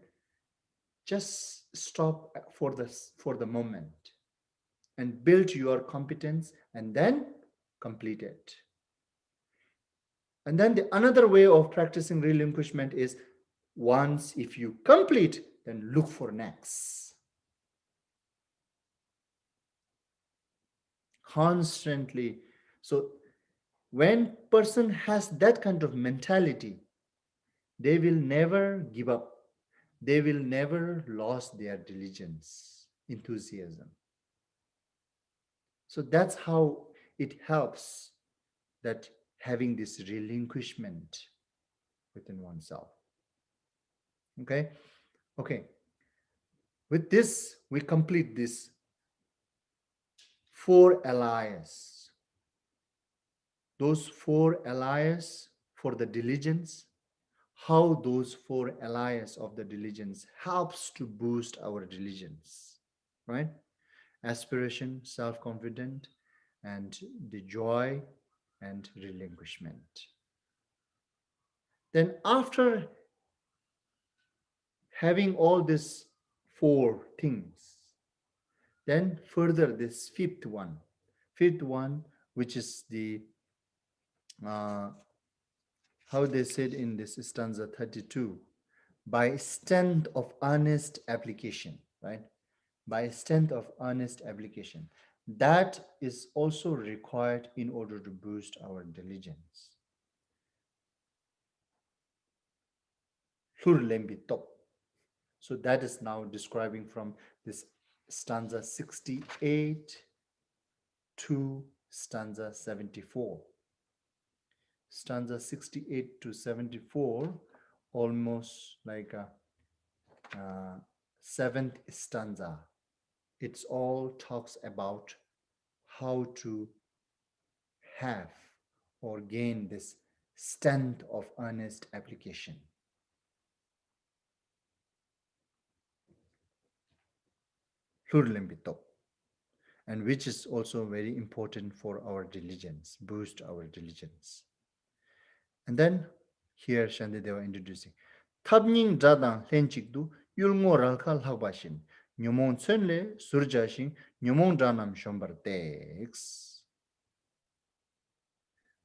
just stop for the moment and build your competence and then complete it. And then the another way of practicing relinquishment is, once if you complete, then look for next. Constantly. So when person has that kind of mentality, they will never give up. They will never lose their diligence, enthusiasm. So that's how it helps, that having this relinquishment within oneself. Okay? Okay. With this, we complete this four alliance. Those four alliance for the diligence, how those four alliance of the diligence helps to boost our diligence, right? Aspiration, self-confident, and the joy and relinquishment. Then after having all these four things, then further this fifth one, which is the uh, how they said in this stanza 32, by strength of earnest application, right? By strength of earnest application. That is also required in order to boost our diligence. So that is now describing from this stanza 68 to stanza 74. Stanza 68 to 74, almost like a seventh stanza. It's all talks about how to have or gain this strength of earnest application. And which is also very important for our diligence, boost our diligence. And then here Shantideva introducing Tabning Jadang Lenchikdu Yulmo Ralka Lhabashin Nyumon Tsenle Surjashin Nyumon Janam Shombartex.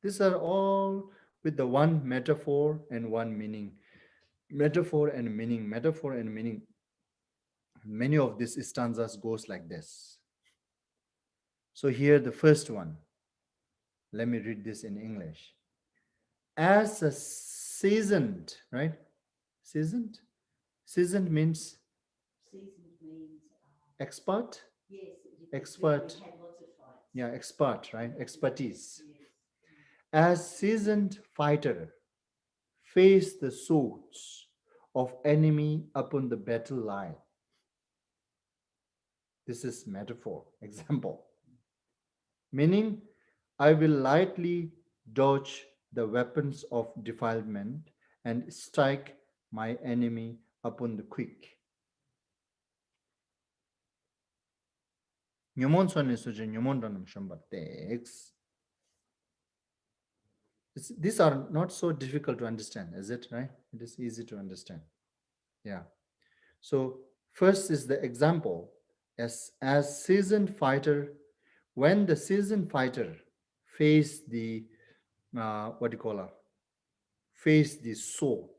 These are all with the one metaphor and one meaning. Metaphor and meaning, metaphor and meaning. Many of these stanzas goes like this. So here the first one. Let me read this in English. As a seasoned, right? Seasoned? Seasoned means Seasoned means expert? yes, Expert. had lots of fights. Yeah, expert, right? Expertise. Yes. As seasoned fighter, face the swords of enemy upon the battle line. This is metaphor, example. Meaning, I will lightly dodge the weapons of defilement and strike my enemy upon the quick. Nyomon son is such a nyomon ranam shamba text. These are not so difficult to understand, is it, right? It is easy to understand. Yeah. So first is the example. As seasoned fighter, when the seasoned fighter face the what do you call it? Face the sword.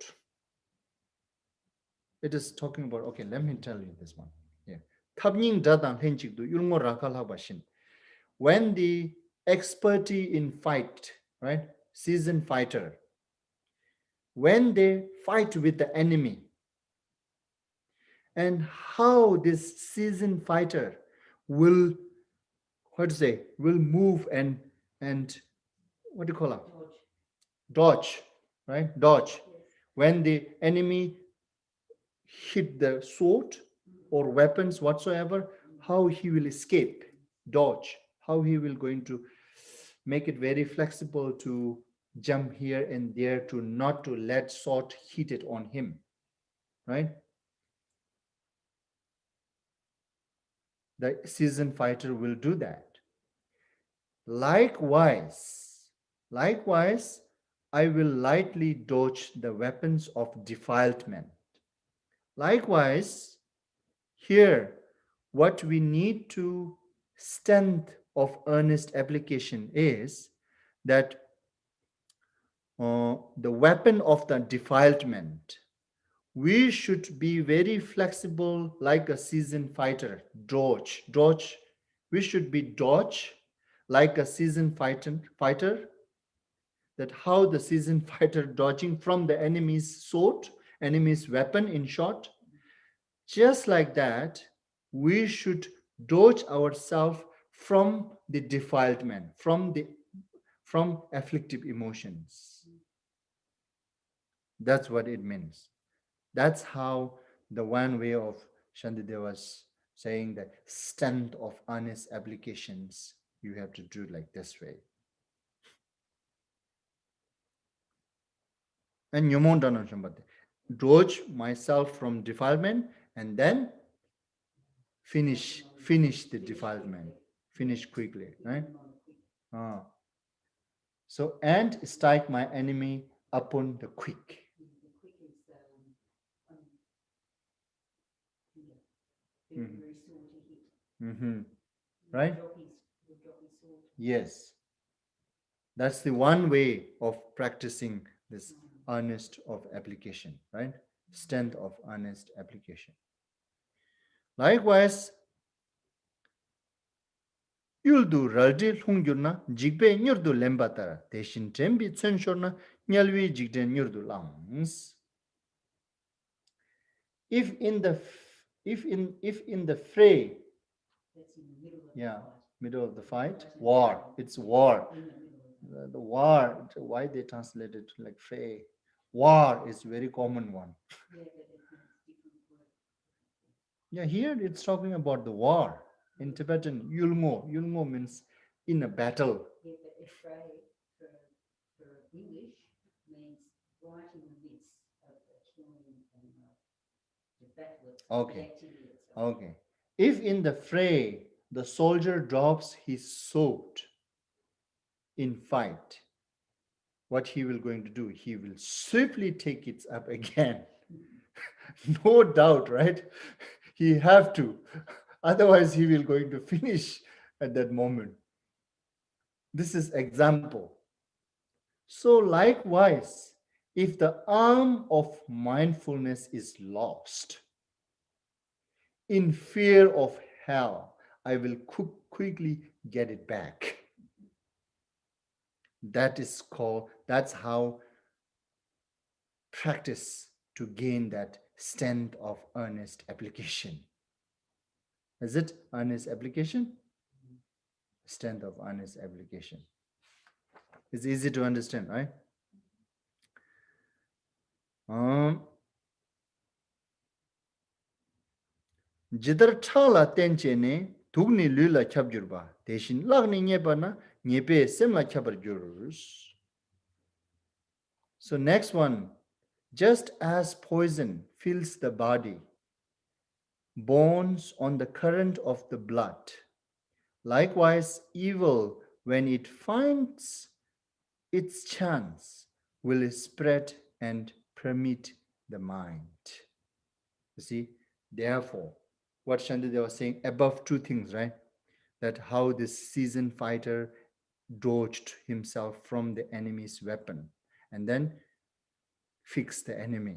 It is talking about, okay, let me tell you this one. Yeah. Tabning dadang henchik do yulmo rakala bashin. When the expertise in fight, right? Seasoned fighter, when they fight with the enemy, and how this seasoned fighter will, what to say, will move and what do you call it? Dodge, right? Dodge. When the enemy hit the sword or weapons whatsoever, how he will escape, dodge, how he will going to make it very flexible to jump here and there to not to let sword hit it on him, right? The seasoned fighter will do that. Likewise, I will lightly dodge the weapons of defilement. Likewise, here, what we need to strength of earnest application is that the weapon of the defilement, we should be very flexible like a seasoned fighter. Dodge. We should be dodge like a seasoned fighter. That how the seasoned fighter dodging from the enemy's sword, enemy's weapon in short. Just like that, we should dodge ourselves from the defilement, from afflictive emotions. That's what it means. That's how the one way of Shantideva was saying that strength of honest applications, you have to do like this way. And Nyumondana Shambhati. Dodge myself from defilement and then finish the defilement. Finish quickly, right? Ah. So, and strike my enemy upon the quick. The quick is Mhm. very sore to hit. Mm-hmm. Right? Will drop his sword. Yes. That's the one way of practicing this earnest of application, right? Strength of earnest application. Likewise, yuldu raldi lungyurna jigbe nyurdu lembatara deshin tembi tsenshorna nyalwi jigde nyurdu langs. If in the fray, That's in the middle of yeah, the fight. middle of the fight, war. It's war. In the middle of The war. Why they translate it like fray? War is very common one. yeah, but it means different word. Yeah, here it's talking about the war. In Tibetan, yulmo. Yulmo means in a battle. Yeah, but affray for English means right in the midst of the killing and the battle itself, Okay. the activity itself. Okay. If in the fray the soldier drops his sword in fight, what he will going to do? He will swiftly take it up again. No doubt, right? He have to. Otherwise, he will going to finish at that moment. This is example. So likewise, if the arm of mindfulness is lost, in fear of hell, I will quickly get it back. That's how practice to gain that strength of earnest application. Is it earnest application? Strength of earnest application. It's easy to understand, right? Jidar chala tenchene dugni lula chabjurba deshin lagni nyepa na nyepe semla chabar jurus. So next one, just as poison fills the body, bones on the current of the blood, likewise evil, when it finds its chance, will spread and permeate the mind. You see, therefore, what Shantideva was saying, above two things, right? That how this seasoned fighter dodged himself from the enemy's weapon and then fixed the enemy.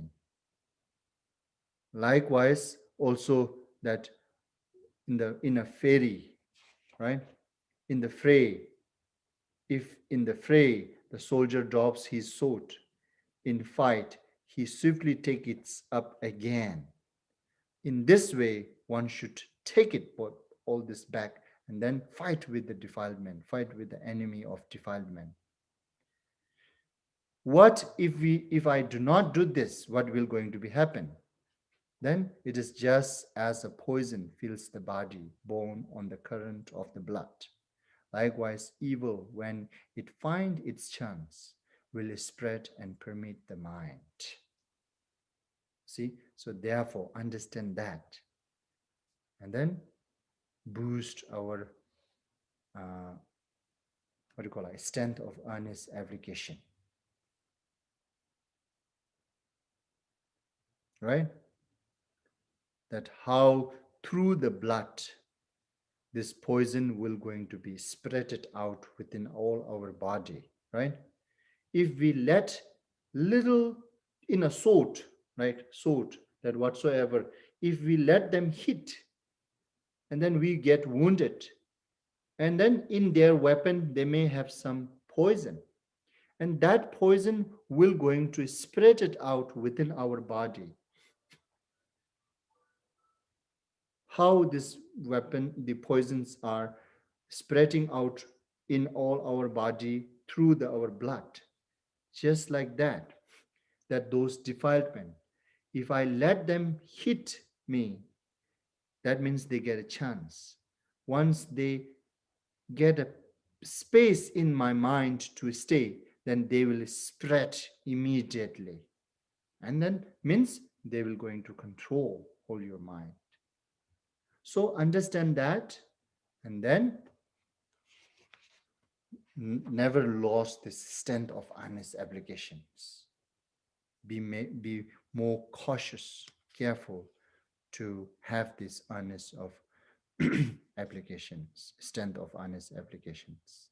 Likewise, also that in a fray, right? In the fray, if in the fray the soldier drops his sword, in fight he swiftly takes it up again. In this way, one should take it all this back and then fight with the defilement, fight with the enemy of defilement. What if I do not do this? What will going to be happen? Then it is just as a poison fills the body, borne on the current of the blood. Likewise, evil, when it finds its chance, will spread and permeate the mind. See, so therefore, understand that, and then boost our what do you call it? Strength of earnest application. Right? That how through the blood this poison will going to be spreaded out within all our body, right? If we let little in a sword, right? Sword, that whatsoever, if we let them hit and then we get wounded, and then in their weapon they may have some poison, and that poison will going to spread it out within our body. How this weapon, the poisons are spreading out in all our body through our blood, just like that, that those defilement, if I let them hit me, that means they get a chance. Once they get a space in my mind to stay, then they will spread immediately, and then means they will going to control all your mind. So understand that, and then never lost this strength of honest applications. Be more cautious, careful to have this honest of applications, strength of honest applications.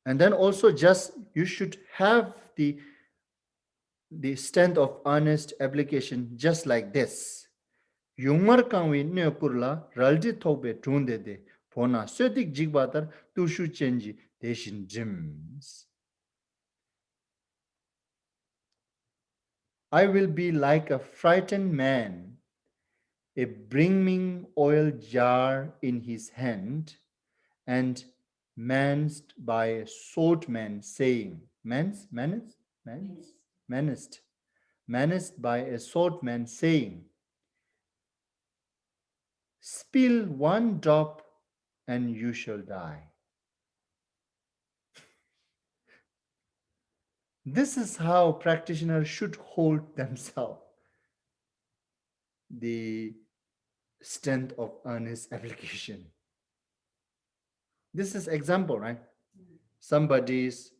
And then also just you should have the strength of honest application just like this. Yungmar kangwi ne kurla raldi thokbe tunde de pona södik jigbatar tushu chenji deshin jims. I will be like a frightened man, a brimming oil jar in his hand, and menaced by a swordman saying, menaced by a swordman saying, spill one drop and you shall die. This is how practitioners should hold themselves. The strength of earnest application. This is example, right? Somebody's,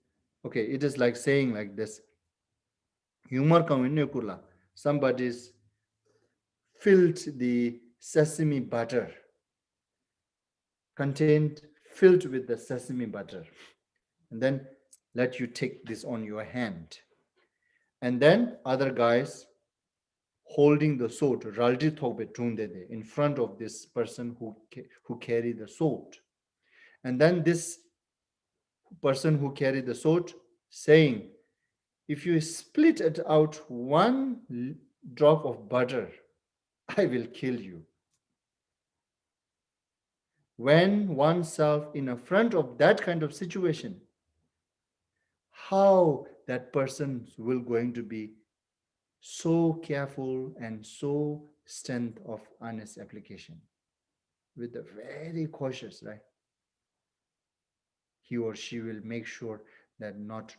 okay, it is like saying like this. Humor kula. Somebody's filled the sesame butter, contained filled with the sesame butter, and then let you take this on your hand. And then other guys holding the sword, Raldi Thobe Tundede, in front of this person who carried the sword. And then this person who carried the sword saying, if you split it out one drop of butter, I will kill you. When oneself in a front of that kind of situation, how that person will going to be so careful and so strength of honest application with a very cautious, right? He or she will make sure that not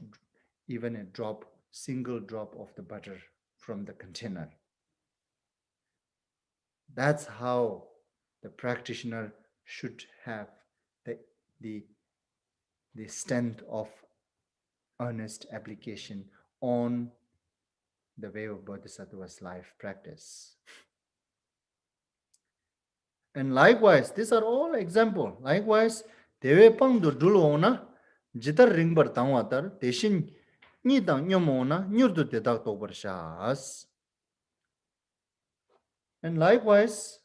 even a drop, single drop of the butter from the container. That's how the practitioner should have the, the, the strength of earnest application on the way of Bodhisattva's life practice. And likewise, these are all example. Likewise, dewe pang do dulo na jitar ring bar tangwatar deshin ni dang nyomo na nyurdu dedak tobar shas. And likewise,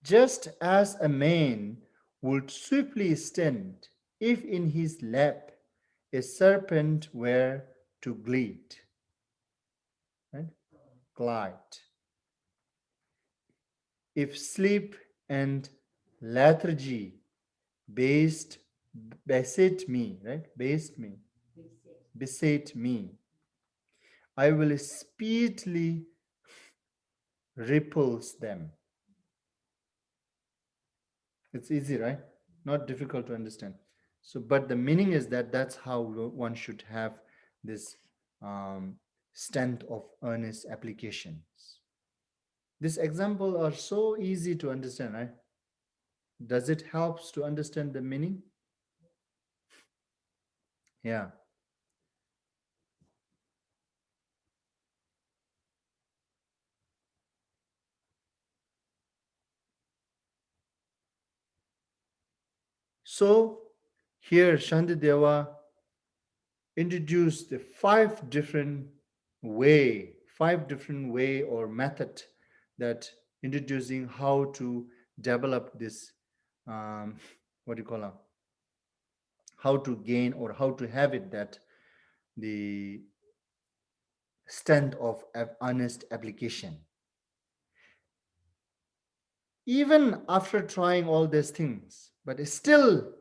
just as a man would swiftly stand if in his lap a serpent were to glide, right? Glide. If sleep and lethargy based beset me, right? Based me, beset me, I will speedily repulse them. It's easy, right? Not difficult to understand. So, but the meaning is that that's how one should have this strength of earnest applications. These examples are so easy to understand, right? Does it helps to understand the meaning? Yeah. So here Shantideva introduced the five different way or method that introducing how to develop this what do you call it? How to gain or how to have it that the strength of honest application. Even after trying all these things, but still,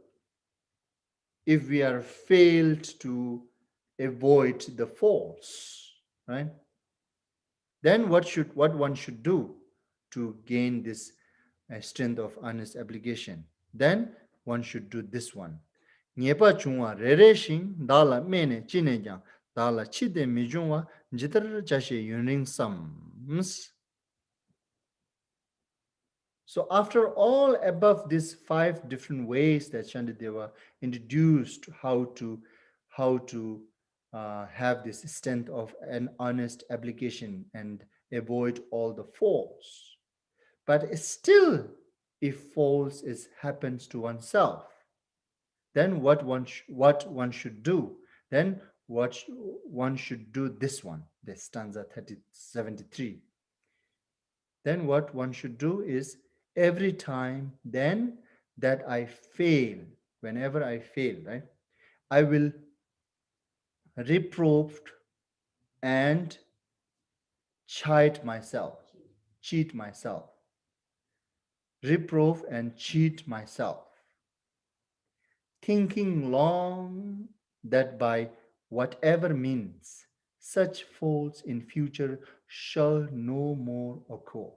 if we are failed to avoid the faults, right? Then what one should do to gain this strength of honest application? Then one should do this one. Nyepa chungwa rere shing dala mene chine jang dala chide mi chungwa jitar chashe yunring sams. So after all above these five different ways that Shantideva introduced how to have this strength of an honest application and avoid all the faults. But still, if faults happens to oneself, then what one should do? Then one should do this one, this stanza 73. Then what one should do is every time then that I fail, whenever I fail, right, I will reprove and cheat myself, reprove and cheat myself, thinking long that by whatever means such faults in future shall no more occur.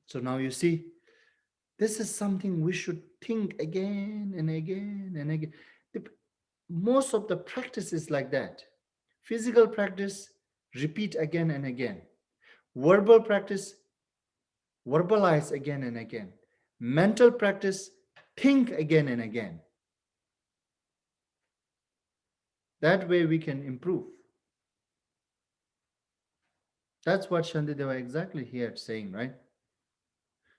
So now you see, this is something we should think again and again and again. Most of the practice is like that. Physical practice, repeat again and again. Verbal practice, verbalize again and again. Mental practice, think again and again. That way we can improve. That's what Shantideva exactly here saying, right?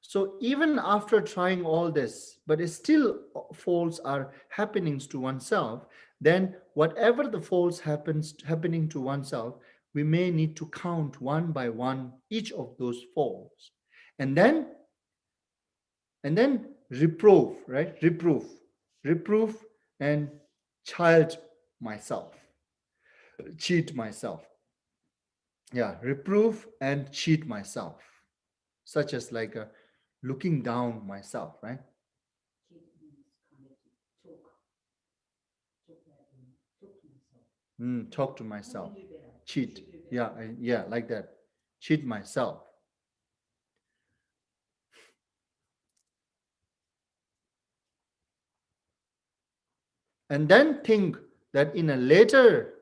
So even after trying all this, but still faults are happenings to oneself, then whatever the faults happening to oneself, we may need to count one by one each of those faults, and then reprove, right? Reprove and child myself, cheat myself. Yeah, reprove and cheat myself, such as like a looking down myself, right? Cheat means kind of talk about them, talk to myself. Talk to I myself, can do better. I cheat. should do better. Yeah, yeah, like that. Cheat myself. And then think that in a later,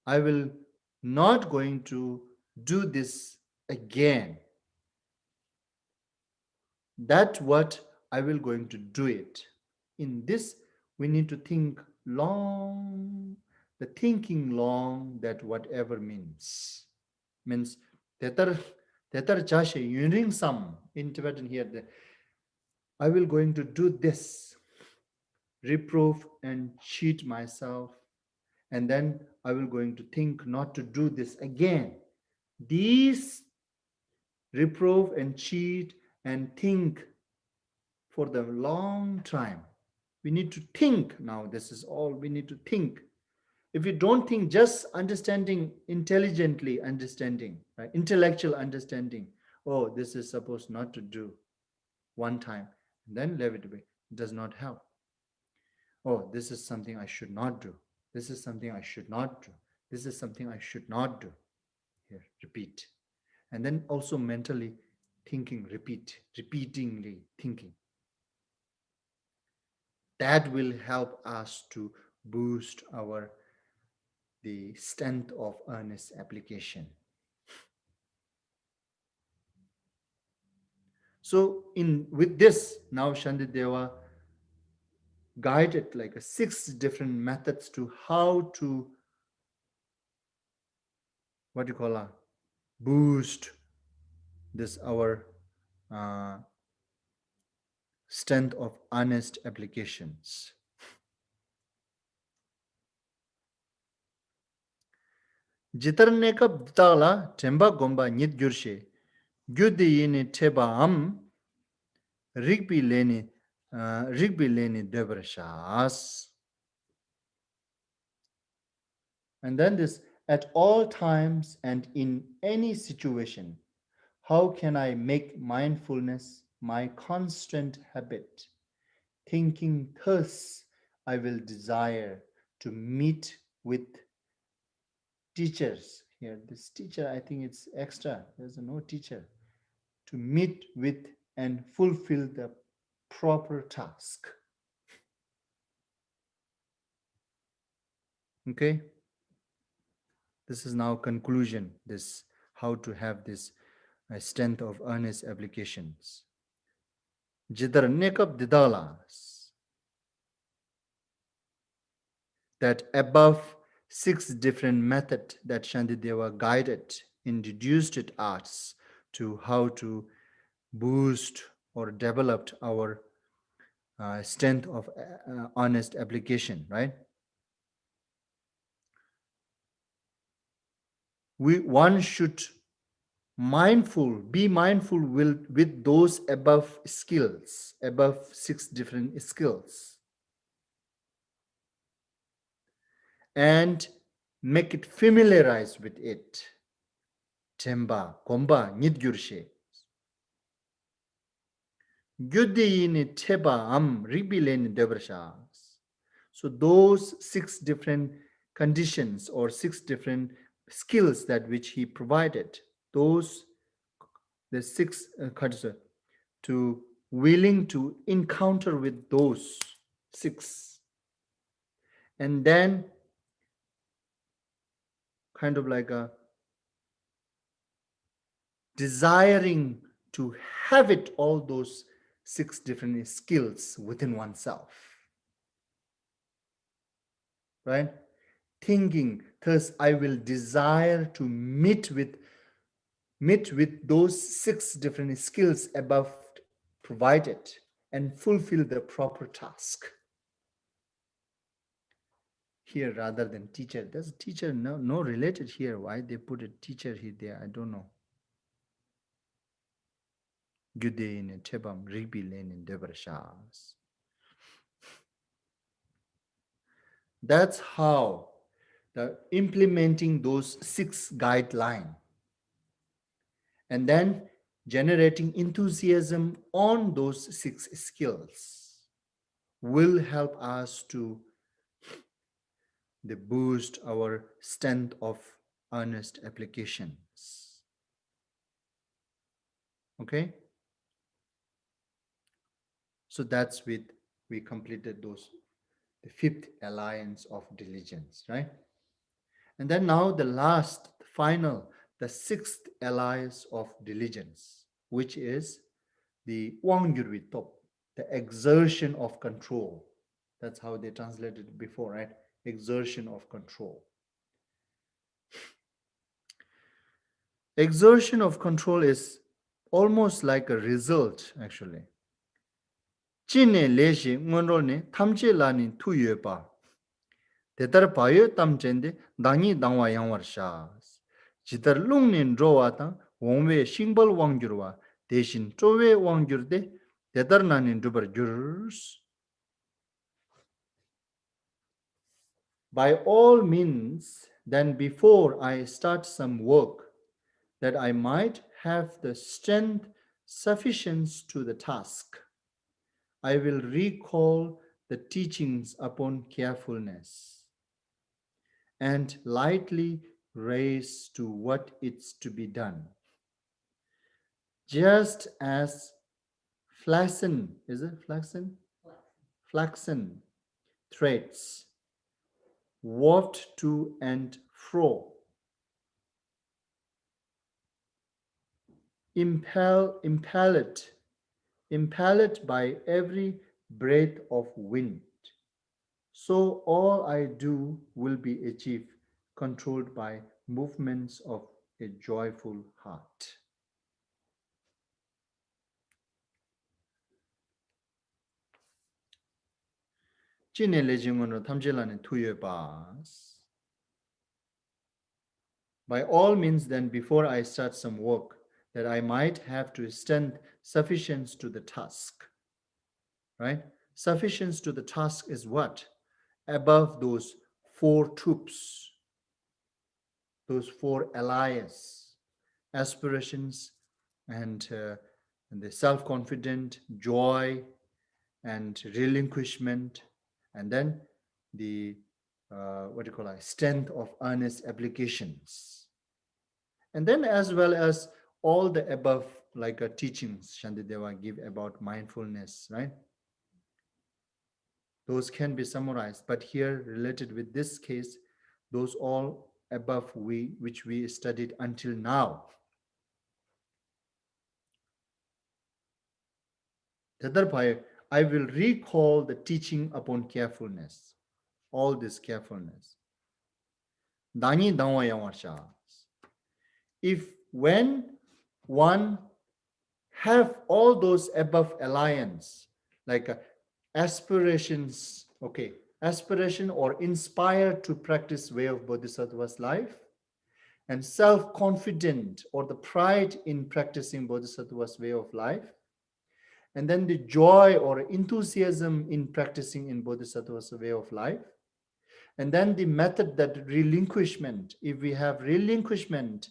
I will not going to do this again. That's what I will going to do it. In this, we need to think long, the thinking long, that whatever means tetar chashe yuning some in Tibetan here. I will going to do this, reprove and cheat myself, and then I will going to think not to do this again. These reprove and cheat and think for the long time. We need to think now. This is all we need to think. If you don't think, just understanding, intelligently understanding, right? Intellectual understanding. Oh, this is supposed not to do one time, and then leave it away. It does not help. Oh, this is something I should not do. This is something I should not do. This is something I should not do. Here, repeat. And then also mentally thinking, repeatingly thinking. That will help us to boost our the strength of earnest application. So in with this, now Shantideva guided like a 6 different methods to how to what you call a boost this our uh, strength of earnest applications. Jitarne ka btala temba gomba nyit gyurshe gyudi yini teba am rigbi leni debrashas. And then this, at all times and in any situation, how can I make mindfulness my constant habit? Thinking thus, I will desire to meet with teachers. Here, this teacher, I think it's extra. There's no teacher. To meet with and fulfill the proper task. Okay? This is now conclusion. This how to have this strength of earnest applications. Jidar nekap didalas. That above 6 different methods that Shantideva guided, introduced it us to how to boost or develop our strength of honest application, right? One should be mindful with those above skills, above 6 different skills, and make it familiarize with it. Temba, komba, nidgyurshe. Gyudiyini teba am ribileni devrashas. So those 6 different conditions or 6 different skills that which he provided, those the 6 to willing to encounter with those 6, and then kind of like a desiring to have it, all those 6 different skills within oneself, right? Thinking thus I will desire to meet with those 6 different skills above provided and fulfill the proper task. here rather than teacher. There's a teacher, no related here. Why they put a teacher here there? I don't know. Good day in Tebam, Rigby Lane in Debrashas. That's how the implementing those 6 guidelines and then generating enthusiasm on those 6 skills will help us to boost our strength of earnest applications. Okay? So that's with we completed those the 5th alliance of diligence, right? And then now the last, the final, the 6th alliance of diligence, which is the Wangyurvitop, the exertion of control. That's how they translated it before, right? Exertion of control. Exertion of control is almost like a result, actually. Chine leshi ngonrone tamche lani tuye pa. Tetar payo tamchende dangi dangwa yangwar shaas. Jitar lungnin rowa tang wongwe shingbal wangyurwa deshin chowe wangyurde tetar nanin dubar gyurs. By all means, then before I start some work, that I might have the strength sufficient to the task, I will recall the teachings upon carefulness and lightly raise to what is to be done. Just as flaxen, is it flaxen? Flaxen threads waft to and fro, impelled by every breath of wind. So all I do will be achieved, controlled by movements of a joyful heart. By all means, then, before I start some work, that I might have to stand sufficient to the task. Right? Sufficiency to the task is what? Above those 4 troops, those 4 allies, aspirations, and the self-confident, joy, and relinquishment, and then the strength of earnest applications. And then as well as all the above, like teachings Shantideva give about mindfulness, right? Those can be summarized, but here related with this case, those all above which we studied until now. Thereby, I will recall the teaching upon carefulness, all this carefulness. If when one have all those above alliance, like aspirations, aspiration or inspired to practice way of Bodhisattva's life, and self-confident or the pride in practicing Bodhisattva's way of life, and then the joy or enthusiasm in practicing in Bodhisattva's way of life, and then the method that relinquishment, if we have relinquishment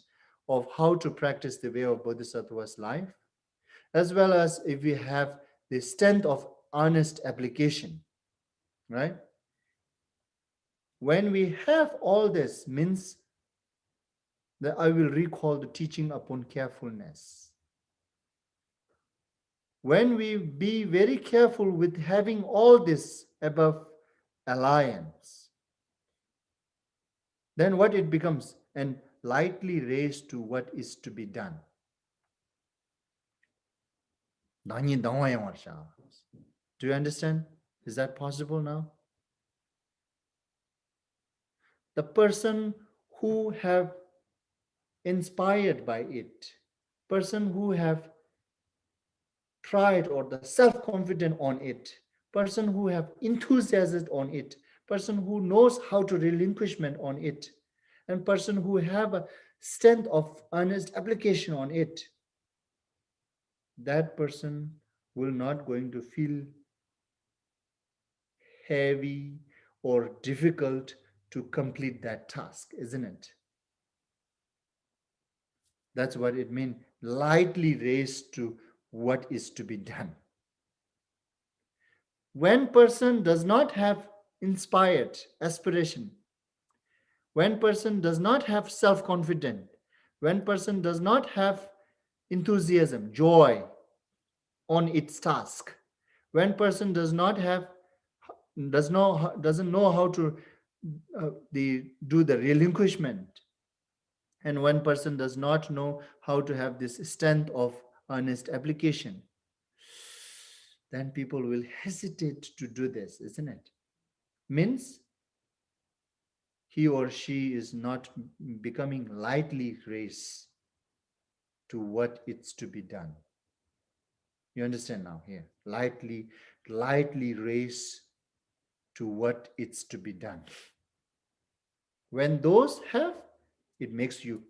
of how to practice the way of Bodhisattva's life, as well as if we have the strength of earnest application, right? When we have all this, means that I will recall the teaching upon carefulness. When we be very careful with having all this above alliance, then what it becomes? And lightly raised to what is to be done. Do you understand? Is that possible now? The person who have inspired by it, person who have pride or the self-confident on it, person who have enthusiasm on it, person who knows how to relinquishment on it, and person who have a strength of earnest application on it, that person will not going to feel heavy or difficult to complete that task, isn't it? That's what it means. Lightly raised to what is to be done. When person does not have inspired aspiration, when person does not have self-confidence, when person does not have enthusiasm, joy on its task, when person doesn't know how to do the relinquishment, and one person does not know how to have this strength of earnest application, then people will hesitate to do this, isn't it? Means he or she is not becoming lightly raised to what it's to be done. You understand now here? Lightly raised to what it's to be done. When those have, it makes you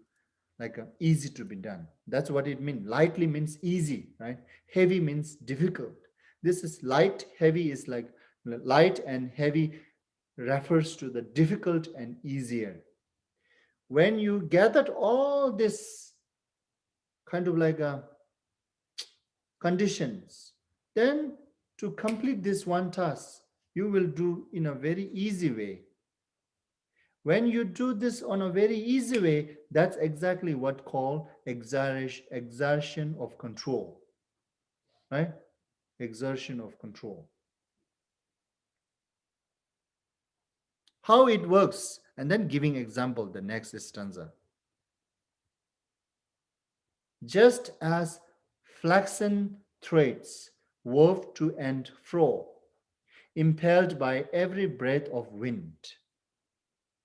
like easy to be done. That's what it means. Lightly means easy, right? Heavy means difficult. This is light, heavy is like light, and heavy refers to the difficult and easier. When you gathered all this kind of like conditions, then to complete this one task, you will do in a very easy way. When you do this on a very easy way, that's exactly what called exertion of control, right? Exertion of control. How it works, and then giving example, the next stanza. Just as flaxen threads wove to and fro, impelled by every breath of wind,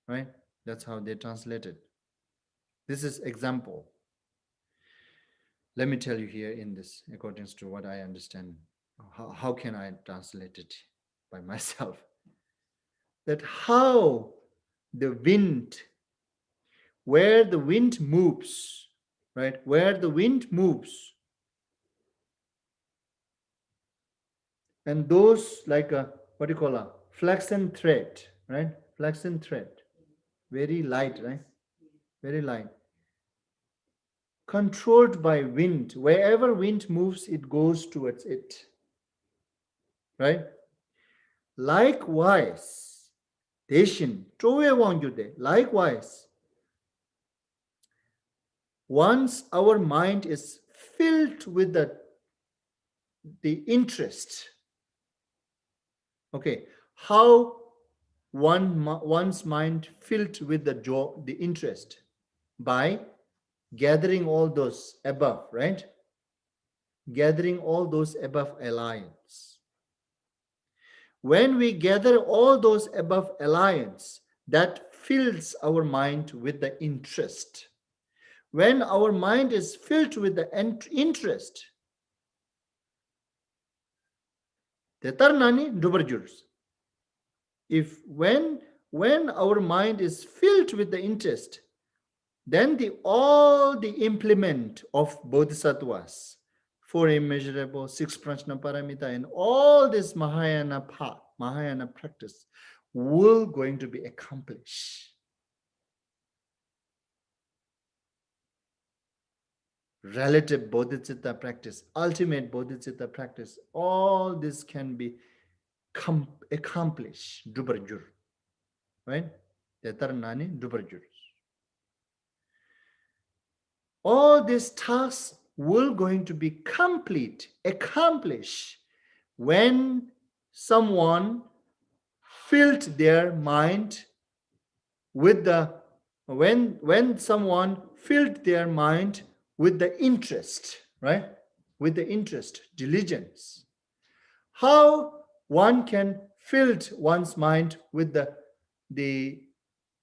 right? That's how they translate it. This is example. Let me tell you here in this, according to what I understand, how can I translate it by myself? That how the wind, where the wind moves, right? Where the wind moves, and those like a, what do you call a flaxen thread, right? Flaxen thread, very light, right? Very light. Controlled by wind, wherever wind moves, it goes towards it, right? Likewise, 대신 조회 왕교대. Likewise, once our mind is filled with the interest, okay, how one's mind filled with the interest? By gathering all those above, right? Gathering all those above alliance. When we gather all those above alliance, that fills our mind with the interest. When our mind is filled with the interest, if when our mind is filled with the interest, then all the implement of bodhisattvas, four immeasurable, six prajna paramita, and all this Mahayana path, Mahayana practice will going to be accomplished. Relative bodhicitta practice, ultimate bodhicitta practice, all this can be accomplished. Dubarjur, right? Tetarnani dubarjur. All these tasks will going to be complete, accomplished when someone filled their mind with the when someone filled their mind with the interest, right? With the interest, diligence. How one can fill one's mind with the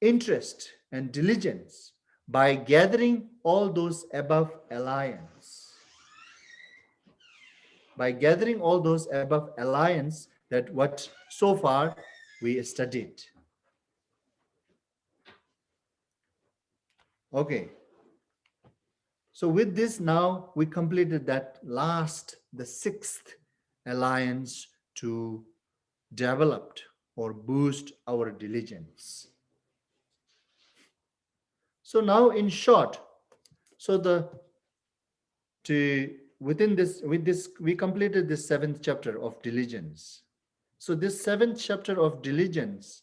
interest and diligence? By gathering all those above alliance. By gathering all those above alliance, that what so far we studied. Okay. So with this now, we completed that last, the sixth alliance to develop or boost our diligence. So now in short, so the to within this with this we completed this seventh chapter of diligence. So this seventh chapter of diligence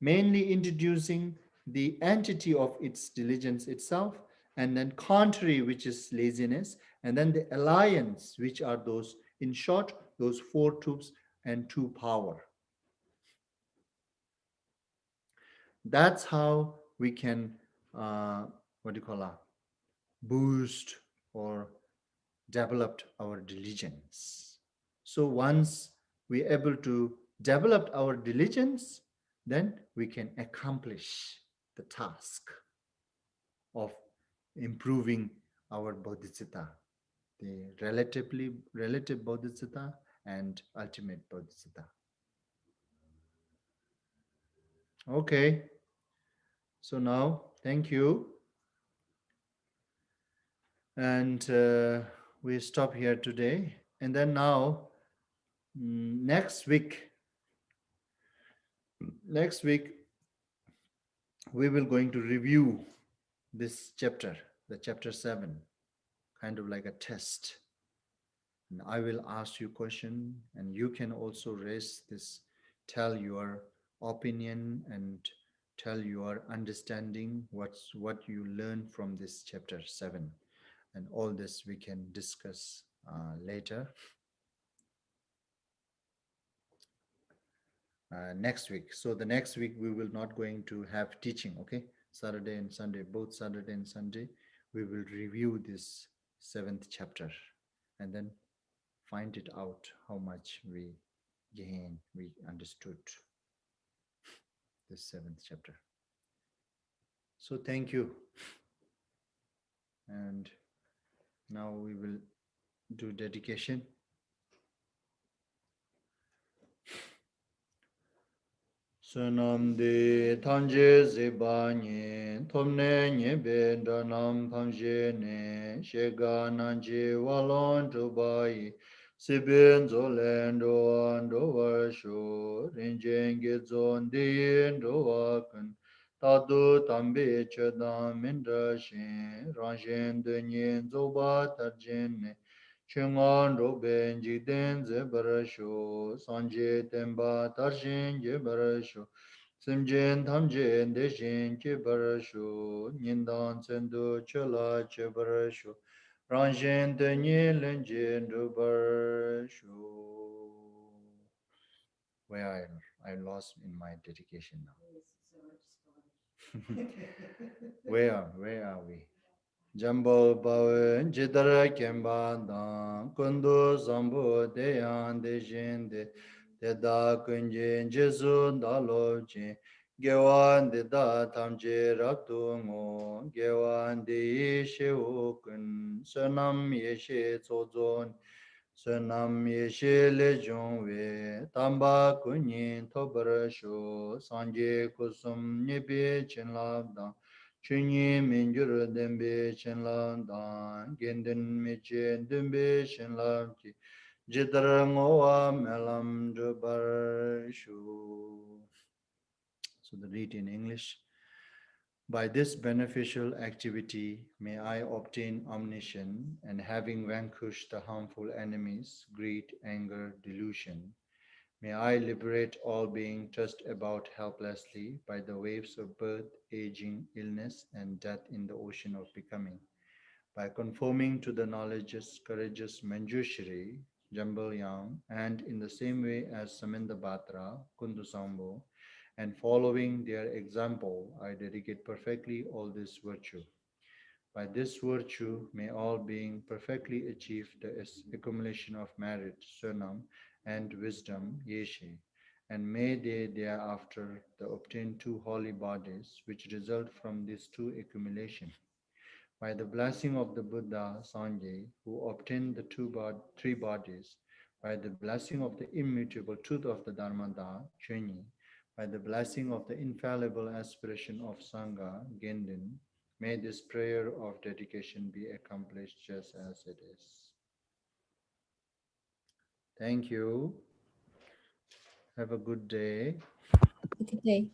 mainly introducing the entity of its diligence itself, and then contrary, which is laziness, and then the alliance, which are those, in short, those four truths and two power. That's how we can, what do you call that, boost or develop our diligence. So once we're able to develop our diligence, then we can accomplish the task of improving our bodhicitta, the relative bodhicitta and ultimate bodhicitta. Okay, so now thank you, and we stop here today, and then now next week we will going to review this chapter, the chapter 7, kind of like a test. And I will ask you question, and you can also raise this, tell your opinion and tell your understanding, what you learn from this chapter 7. And all this we can discuss later, next week. So the next week we will not going to have teaching, okay? Saturday and Sunday, both Saturday and Sunday, we will review this 7th chapter and then find it out how much we understood this 7th chapter. So thank you. And now we will do dedication. Sunam de tanje zebanye tomne nyebe danam tanje ne shega nanje walon dubai siben zolendo ando varsho rinjenge zondi endo wakan tadu tambe chedam mindrashin ranshen de nyen zoba tarjene Chengan roben jiden ze barasho, sanje temba tarshin je barasho, simjen tamjen deshin ke barasho, nindan sendu chola che barasho, ranshin tenye lenjen do barasho. Where I lost in my dedication now. Where are we? Jambo bawen jidara kemba dan kundu zambu deyan de jinde deda kunjin jesu dalo jin gewan de da tamje raktu ngo gewan de yeshe ukun sonam yeshe tsozon sonam yeshe le jongwe tamba kunyin tobar sho sanje kusum nyebe chenlabdan Chunyi mingyur dembe chenlam dan, gendin meche dembe chenlam ki, jidara ngowa melam drubar shu. So the read in English. By this beneficial activity, may I obtain omniscience, and having vanquished the harmful enemies, greed, anger, delusion, may I liberate all being tossed about helplessly by the waves of birth, aging, illness, and death in the ocean of becoming. By conforming to the knowledge's courageous Manjushri, Jambalyang, and in the same way as Samindabhadra, Kundusambo, and following their example, I dedicate perfectly all this virtue. By this virtue, may all being perfectly achieve the accumulation of merit, sunam, and wisdom, yeshe, and may they thereafter obtain two holy bodies, which result from these two accumulation. By the blessing of the Buddha Sanjay, who obtained the three bodies, by the blessing of the immutable truth of the Dharmada, Chunyi, by the blessing of the infallible aspiration of Sangha, Gendin, may this prayer of dedication be accomplished just as it is. Thank you. Have a good day. Good day.